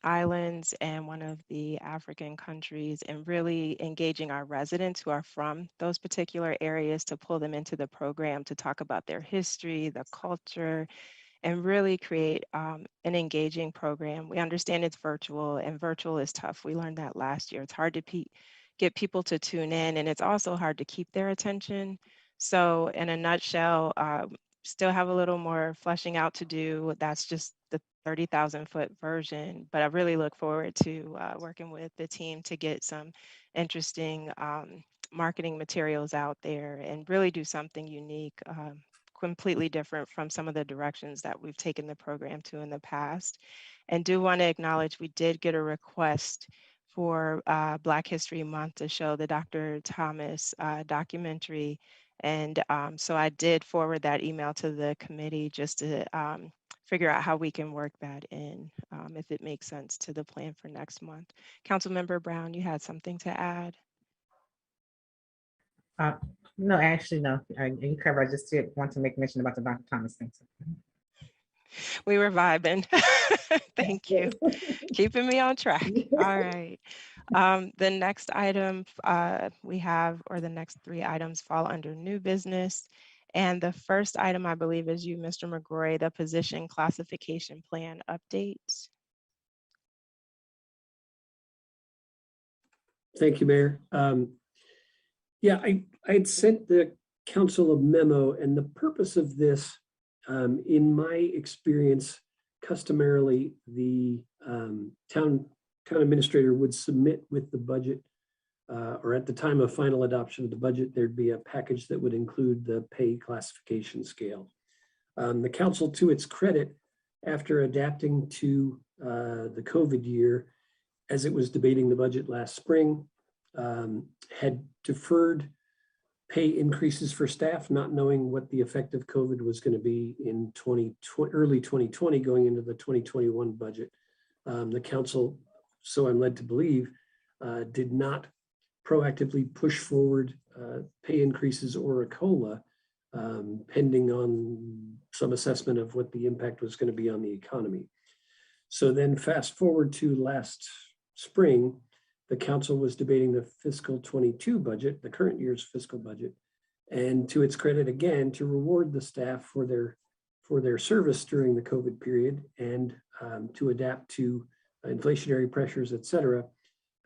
islands and one of the African countries, and really engaging our residents who are from those particular areas to pull them into the program to talk about their history, the culture, and really create an engaging program. We understand it's virtual, and virtual is tough. We learned that last year. It's hard to get people to tune in, and it's also hard to keep their attention. So in a nutshell, still have a little more fleshing out to do. That's just the 30,000 foot version, but I really look forward to working with the team to get some interesting marketing materials out there and really do something unique, completely different from some of the directions that we've taken the program to in the past. And do want to acknowledge we did get a request for Black History Month to show the Dr. Thomas documentary. And so I did forward that email to the committee just to figure out how we can work that in, if it makes sense to the plan for next month. Councilmember Brown, you had something to add? No, actually, no. You covered. I just did want to make mention about the Dr. Thomas thing. We were vibing. Thank you. Keeping me on track. All right. The next item we have, or the next 3 items fall under new business. And the first item, I believe, is you, Mr. McGrory, the position classification plan update. Thank you, Mayor. Yeah, I had sent the council a memo, and the purpose of this, in my experience, customarily the town administrator would submit with the budget, or at the time of final adoption of the budget, there'd be a package that would include the pay classification scale. The council, to its credit, after adapting to the COVID year, as it was debating the budget last spring, had deferred pay increases for staff, not knowing what the effect of COVID was going to be in early 2020 going into the 2021 budget. The council, so I'm led to believe, did not proactively push forward pay increases or a COLA, pending on some assessment of what the impact was going to be on the economy. So then fast forward to last spring, the council was debating the fiscal 22 budget, the current year's fiscal budget, and to its credit again, to reward the staff for their service during the COVID period and to adapt to inflationary pressures, et cetera,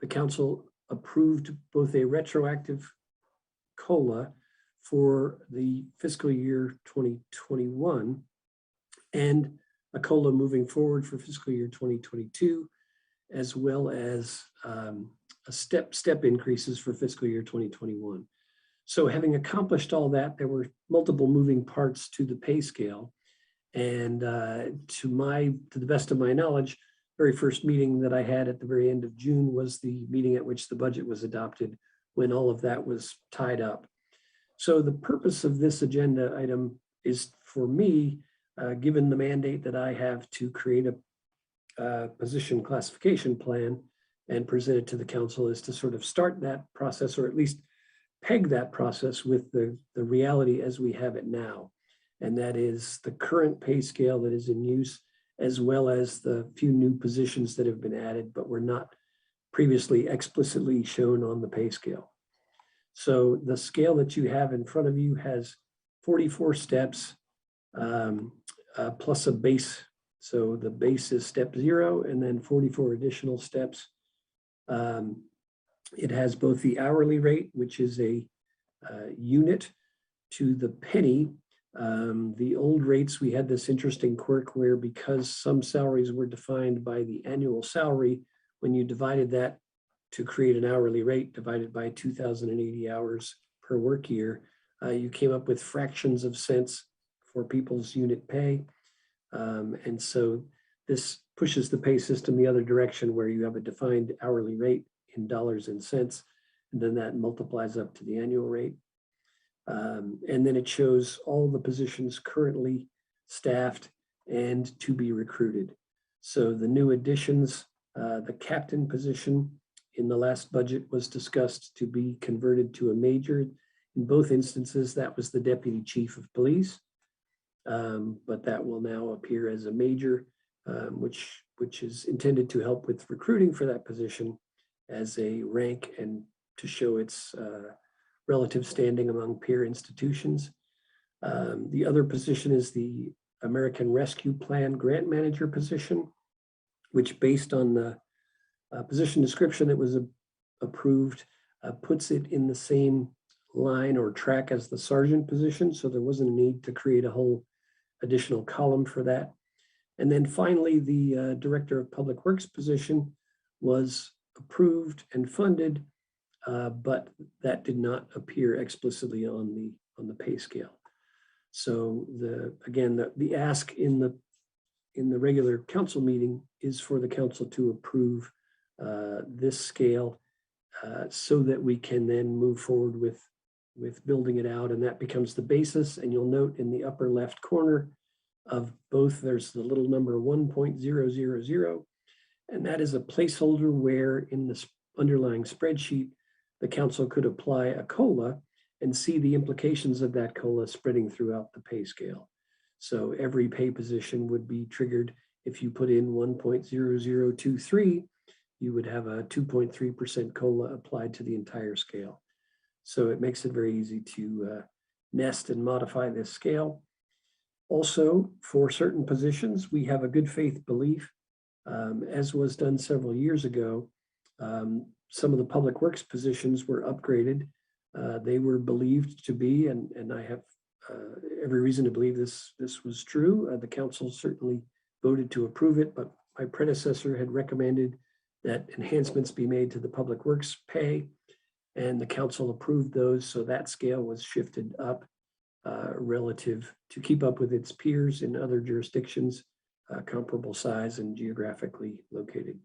the council approved both a retroactive COLA for the fiscal year 2021 and a COLA moving forward for fiscal year 2022, as well as a step increases for fiscal year 2021. So having accomplished all that, there were multiple moving parts to the pay scale. And to the best of my knowledge, very first meeting that I had at the very end of June was the meeting at which the budget was adopted, when all of that was tied up. So the purpose of this agenda item is for me, given the mandate that I have to create a position classification plan and present it to the council, is to sort of start that process, or at least peg that process with the reality as we have it now. And that is the current pay scale that is in use, as well as the few new positions that have been added, but were not previously explicitly shown on the pay scale. So the scale that you have in front of you has 44 steps plus a base. So the base is step 0 and then 44 additional steps. It has both the hourly rate, which is a unit to the penny. The old rates, we had this interesting quirk where, because some salaries were defined by the annual salary, when you divided that to create an hourly rate divided by 2,080 hours per work year, you came up with fractions of cents for people's unit pay. And so this pushes the pay system the other direction, where you have a defined hourly rate in dollars and cents, and then that multiplies up to the annual rate. And then it shows all the positions currently staffed and to be recruited. So the new additions, the captain position in the last budget was discussed to be converted to a major. In both instances, that was the deputy chief of police, but that will now appear as a major, which is intended to help with recruiting for that position as a rank and to show its relative standing among peer institutions. The other position is the American Rescue Plan Grant Manager position, which, based on the position description that was approved, puts it in the same line or track as the sergeant position. So there wasn't a need to create a whole additional column for that. And then finally, the Director of Public Works position was approved and funded, but that did not appear explicitly on the pay scale. So the ask in the regular council meeting is for the council to approve this scale so that we can then move forward with building it out, and that becomes the basis. And you'll note in the upper left corner, of both. There's the little number 1.000, and that is a placeholder where in the underlying spreadsheet, the council could apply a COLA and see the implications of that COLA spreading throughout the pay scale. So every pay position would be triggered. If you put in 1.0023, you would have a 2.3% COLA applied to the entire scale. So it makes it very easy to nest and modify this scale. Also, for certain positions, we have a good faith belief, as was done several years ago. Some of the public works positions were upgraded. They were believed to be, and I have every reason to believe this was true. The council certainly voted to approve it, but my predecessor had recommended that enhancements be made to the public works pay, and the council approved those. So that scale was shifted up relative to keep up with its peers in other jurisdictions, comparable size and geographically located.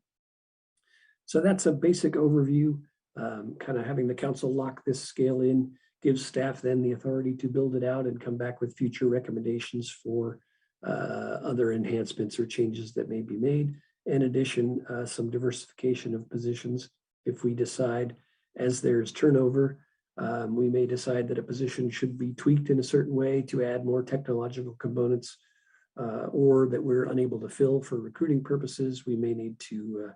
So that's a basic overview. Kind of having the council lock this scale in gives staff then the authority to build it out and come back with future recommendations for other enhancements or changes that may be made. In addition, some diversification of positions. If we decide as there's turnover, we may decide that a position should be tweaked in a certain way to add more technological components, or that we're unable to fill for recruiting purposes. We may need to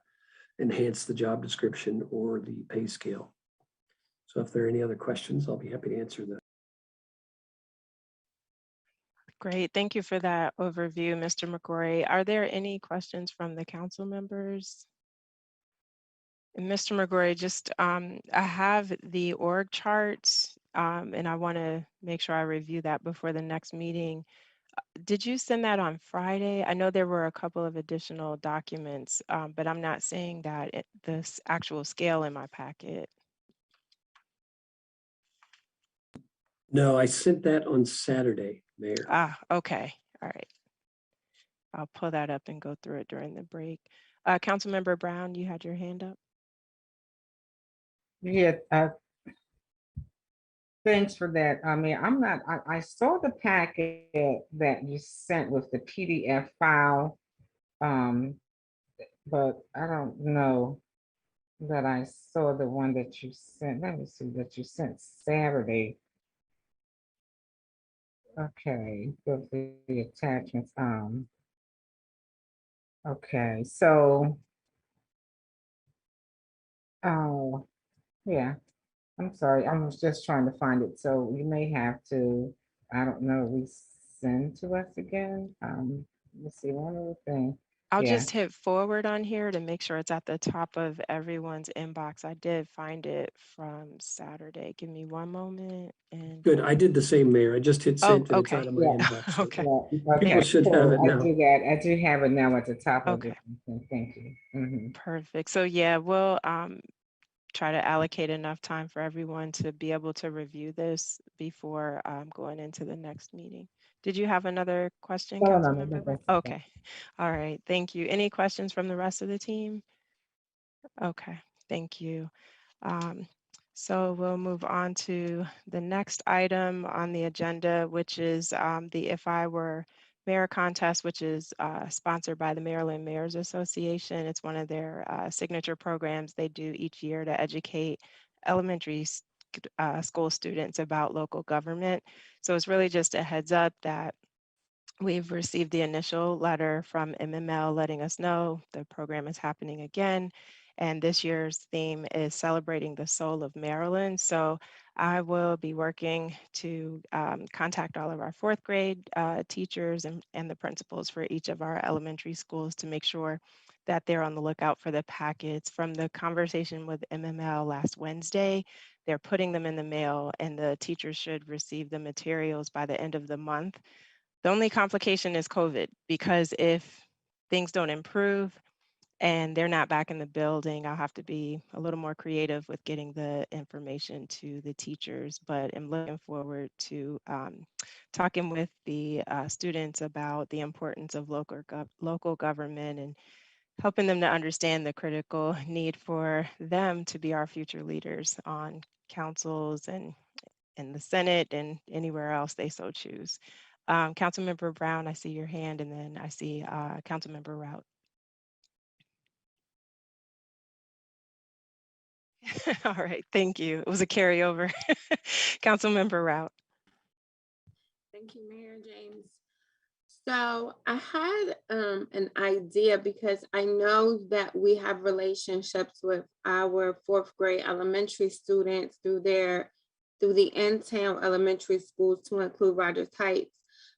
enhance the job description or the pay scale. So if there are any other questions, I'll be happy to answer them. Great, thank you for that overview, Mr. McCrory. Are there any questions from the council members? And Mr. McCrory, just I have the org chart, and I want to make sure I review that before the next meeting. Did you send that on Friday? I know there were a couple of additional documents, but I'm not seeing that this actual scale in my packet. No, I sent that on Saturday, Mayor. Ah, okay, all right. I'll pull that up and go through it during the break. Councilmember Brown, you had your hand up. Yeah, thanks for that. I mean, I saw the packet that you sent with the PDF file, but I don't know that I saw the one that you sent. Let me see, that you sent Saturday. Okay, with the attachments. Okay, so, oh, yeah. I'm sorry, I was just trying to find it. So you may have to, I don't know, resend to us again. Let's see, one other thing. I'll Yeah. just hit forward on here to make sure it's at the top of everyone's inbox. I did find it from Saturday. Give me one moment. And Good, I did the same, Mayor. I just hit send and it's okay. out of my Yeah. inbox. So Okay. Yeah, people should so have it I now. do that. I do have it now at the top of Okay. it. Thank you. Mhm. Perfect. So yeah, we'll try to allocate enough time for everyone to be able to review this before going into the next meeting. Did you have another question, No, Councilmember? that's Okay. All right. Thank you. Any questions from the rest of the team? Okay. Thank you. So we'll move on to the next item on the agenda, which is the If I Were Mayor contest, which is sponsored by the Maryland Mayors Association. It's one of their signature programs they do each year to educate elementary school students about local government. So it's really just a heads up that we've received the initial letter from MML letting us know the program is happening again. And this year's theme is celebrating the soul of Maryland. So I will be working to contact all of our fourth grade teachers and the principals for each of our elementary schools to make sure that they're on the lookout for the packets. From the conversation with MML last Wednesday, they're putting them in the mail and the teachers should receive the materials by the end of the month. The only complication is COVID, because if things don't improve and they're not back in the building, I'll have to be a little more creative with getting the information to the teachers. But I'm looking forward to talking with the students about the importance of local government and helping them to understand the critical need for them to be our future leaders on councils and in the Senate and anywhere else they so choose. Councilmember Brown, I see your hand, and then I see Councilmember Rout. All right, thank you. It was a carryover. Councilmember Rout. Thank you, Mayor James. So I had an idea because I know that we have relationships with our fourth grade elementary students through the in-town elementary schools to include Rogers Heights.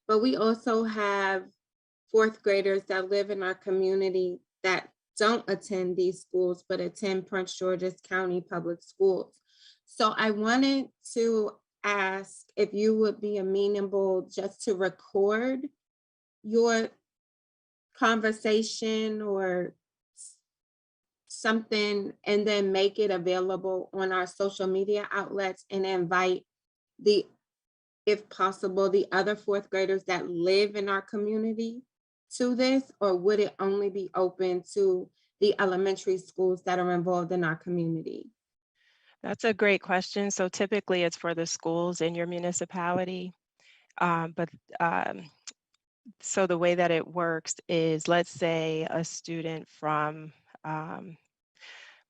But we also have fourth graders that live in our community that don't attend these schools, but attend Prince George's County Public Schools. So I wanted to ask if you would be amenable just to record your conversation or something and then make it available on our social media outlets and invite if possible, the other fourth graders that live in our community to this, or would it only be open to the elementary schools that are involved in our community? That's a great question. So typically it's for the schools in your municipality. So the way that it works is, let's say a student from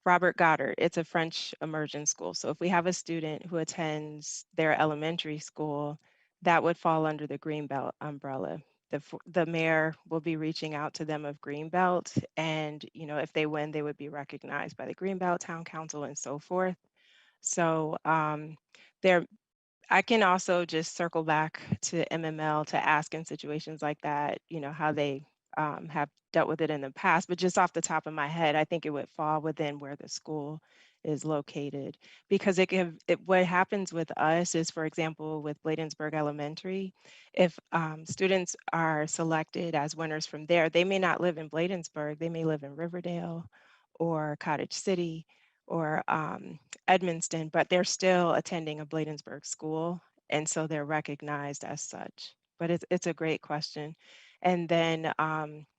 Robert Goddard, it's a French immersion school. So if we have a student who attends their elementary school, that would fall under the Greenbelt umbrella. The mayor will be reaching out to them of Greenbelt, and if they win, they would be recognized by the Greenbelt Town Council and so forth. So I can also just circle back to MML to ask in situations like that, how they have dealt with it in the past. But just off the top of my head, I think it would fall within where the school is located, because what happens with us is, for example, with Bladensburg Elementary, if students are selected as winners from there, they may not live in Bladensburg, they may live in Riverdale or Cottage City or Edmonston, but they're still attending a Bladensburg school, and so they're recognized as such. But it's a great question. And then,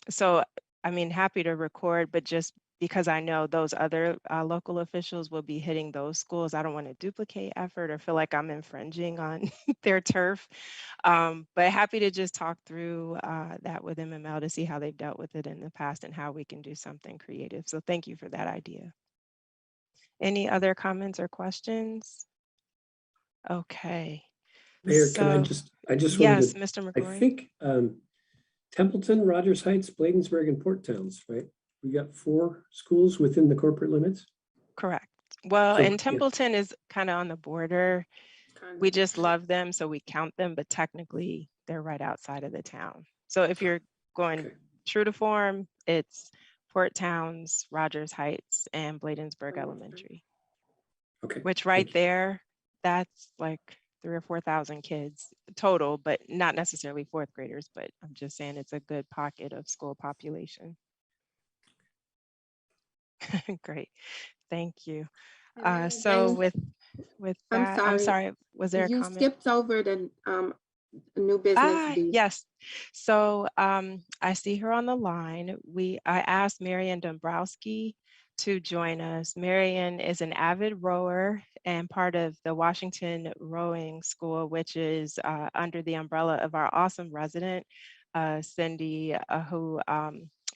so I mean, happy to record, but just because I know those other local officials will be hitting those schools, I don't want to duplicate effort or feel like I'm infringing on their turf. But happy to just talk through that with MML to see how they've dealt with it in the past and how we can do something creative. So thank you for that idea. Any other comments or questions? Okay. Mayor, can I just wanted yes, to, Mr. I McGrory. think Templeton, Rogers Heights, Bladensburg, and Port Towns, right? We got 4 schools within the corporate limits. Correct. Well, So, and yeah. Templeton is kind of on the border. We just love them, so we count them, but technically they're right outside of the town. So if you're going true to form, it's Port Towns, Rogers Heights, and Bladensburg Elementary. Okay. Which right there, that's like 3,000 or 4,000 kids total, but not necessarily fourth graders, but I'm just saying it's a good pocket of school population. Great, thank you. So with that, I'm sorry, was there a comment? You skipped over the new business. Yes. So I see her on the line. I asked Marian Dombrowski to join us. Marian is an avid rower and part of the Washington Rowing School, which is under the umbrella of our awesome resident, Cindy, who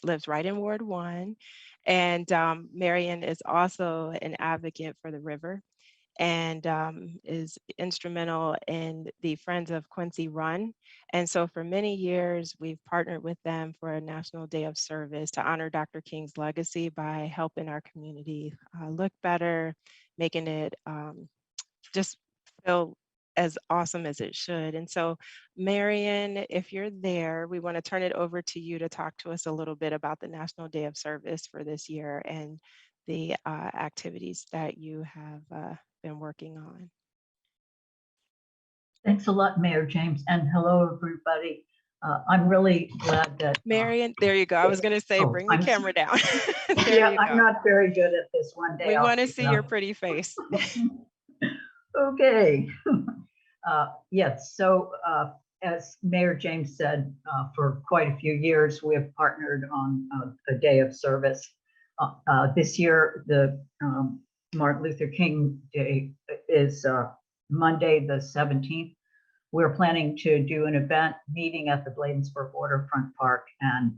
lives right in Ward 1. And Marian is also an advocate for the river and is instrumental in the Friends of Quincy Run. And so for many years, we've partnered with them for a National Day of Service to honor Dr. King's legacy by helping our community look better, making it just feel as awesome as it should. And so Marian, if you're there, we want to turn it over to you to talk to us a little bit about the National Day of Service for this year and the activities that you have been working on. Thanks a lot, Mayor James, and hello, everybody. I'm really glad that Marian, there you go. I was going to say, bring the camera down. Yeah, I'm not very good at this one day. We want to see your pretty face. Okay. Yes, so as Mayor James said, for quite a few years, we have partnered on a day of service. This year, the Martin Luther King Day is Monday, the 17th, we're planning to do an event meeting at the Bladensburg Waterfront Park and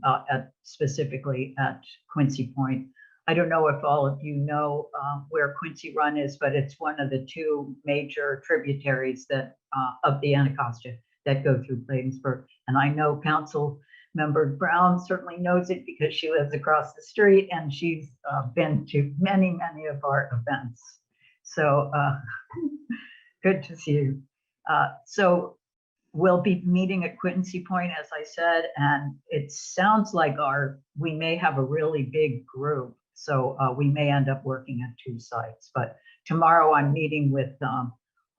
specifically at Quincy Point. I don't know if all of you know where Quincy Run is, but it's one of the two major tributaries that of the Anacostia that go through Bladensburg. And I know Council Member Brown certainly knows it because she lives across the street and she's been to many, many of our events. So good to see you. So we'll be meeting at Quincy Point, as I said, and it sounds like we may have a really big group. So we may end up working at 2 sites. But tomorrow I'm meeting with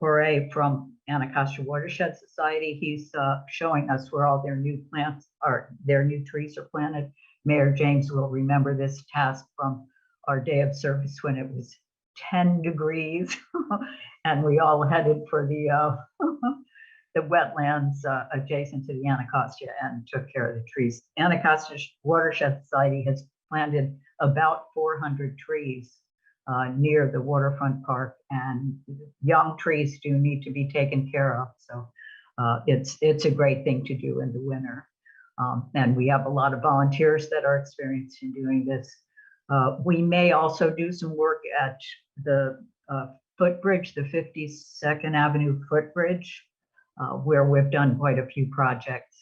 Jorge from Anacostia Watershed Society. He's showing us where all their new plants their new trees are planted. Mayor James will remember this task from our day of service when it was 10 degrees and we all headed for the wetlands adjacent to the Anacostia and took care of the trees. Anacostia Watershed Society has planted about 400 trees near the waterfront park, and young trees do need to be taken care of. So it's a great thing to do in the winter. And we have a lot of volunteers that are experienced in doing this. We may also do some work at the footbridge, the 52nd Avenue footbridge, where we've done quite a few projects.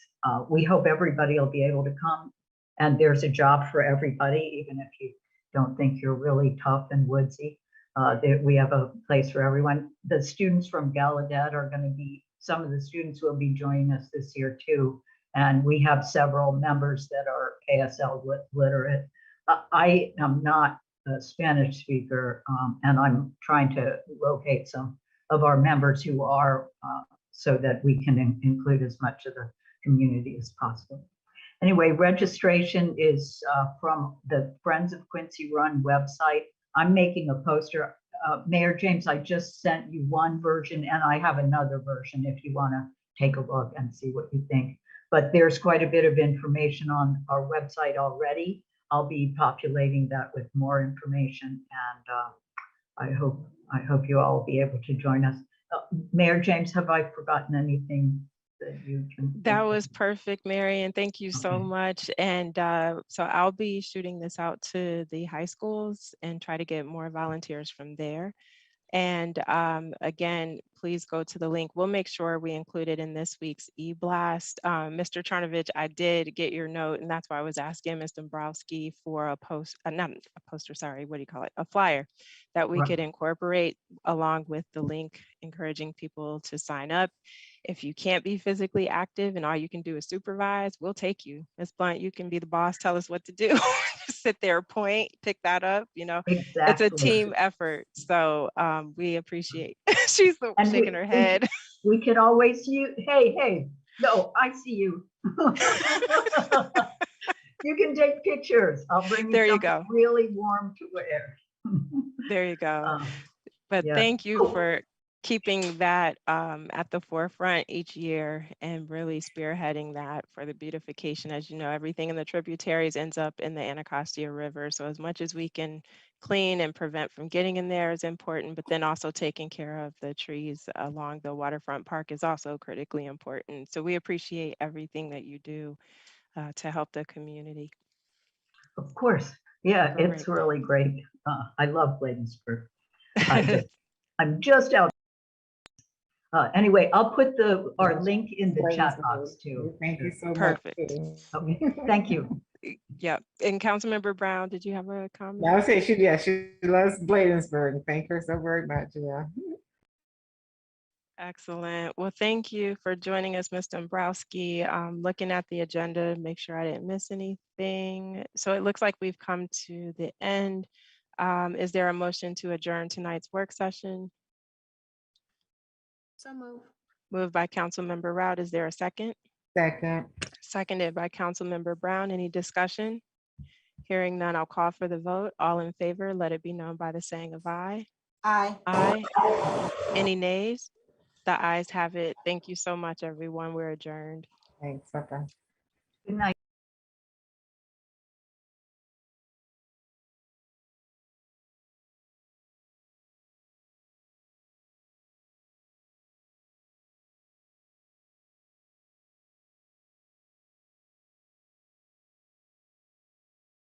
We hope everybody will be able to come, and there's a job for everybody, even if you don't think you're really tough and woodsy. We have a place for everyone. The students from Gallaudet are going to be, some of the students will be joining us this year too. And we have several members that are ASL literate. I am not a Spanish speaker, and I'm trying to locate some of our members who are, so that we can include as much of the community as possible. Anyway, registration is from the Friends of Quincy Run website. I'm making a poster. Mayor James, I just sent you one version and I have another version if you want to take a look and see what you think. But there's quite a bit of information on our website already. I'll be populating that with more information, and I hope you all will be able to join us. Mayor James, have I forgotten anything that you can? That was perfect, Mary, and thank you so much. And so I'll be shooting this out to the high schools and try to get more volunteers from there. And again, please go to the link. We'll make sure we include it in this week's e-blast. Mr. Charnovich, I did get your note, and that's why I was asking Ms. Dombrowski for a not a poster, sorry, what do you call it? A flyer that we could incorporate along with the link, encouraging people to sign up. If you can't be physically active and all you can do is supervise, we'll take you. Ms. Blunt, you can be the boss, tell us what to do. Sit there, point, pick that up, you know. Exactly. It's a team effort. So we appreciate, she's shaking her head. We can always see you. Hey, no, I see you. You can take pictures. I'll bring you something really warm to wear. There you go. But yeah. Thank you for keeping that at the forefront each year and really spearheading that for the beautification. As you know, everything in the tributaries ends up in the Anacostia River. So as much as we can clean and prevent from getting in there is important, but then also taking care of the trees along the waterfront park is also critically important. So we appreciate everything that you do to help the community. Of course. Yeah, it's really great. I love Bladensburg. I'm just out. Anyway, I'll put our link in the chat box too. Thank you so much. Perfect. Okay, thank you. Yeah, and Councilmember Brown, did you have a comment? I would say she loves Bladensburg. Thank her so very much. Yeah. Excellent. Well, thank you for joining us, Ms. Dombrowski. Looking at the agenda, make sure I didn't miss anything. So it looks like we've come to the end. Is there a motion to adjourn tonight's work session? So move. Moved by Councilmember Rout. Is there a second? Second. Seconded by Councilmember Brown. Any discussion? Hearing none, I'll call for the vote. All in favor, let it be known by the saying of aye. Aye. Aye. Any nays? The ayes have it. Thank you so much, everyone. We're adjourned. Thanks. Bye-bye. Good night.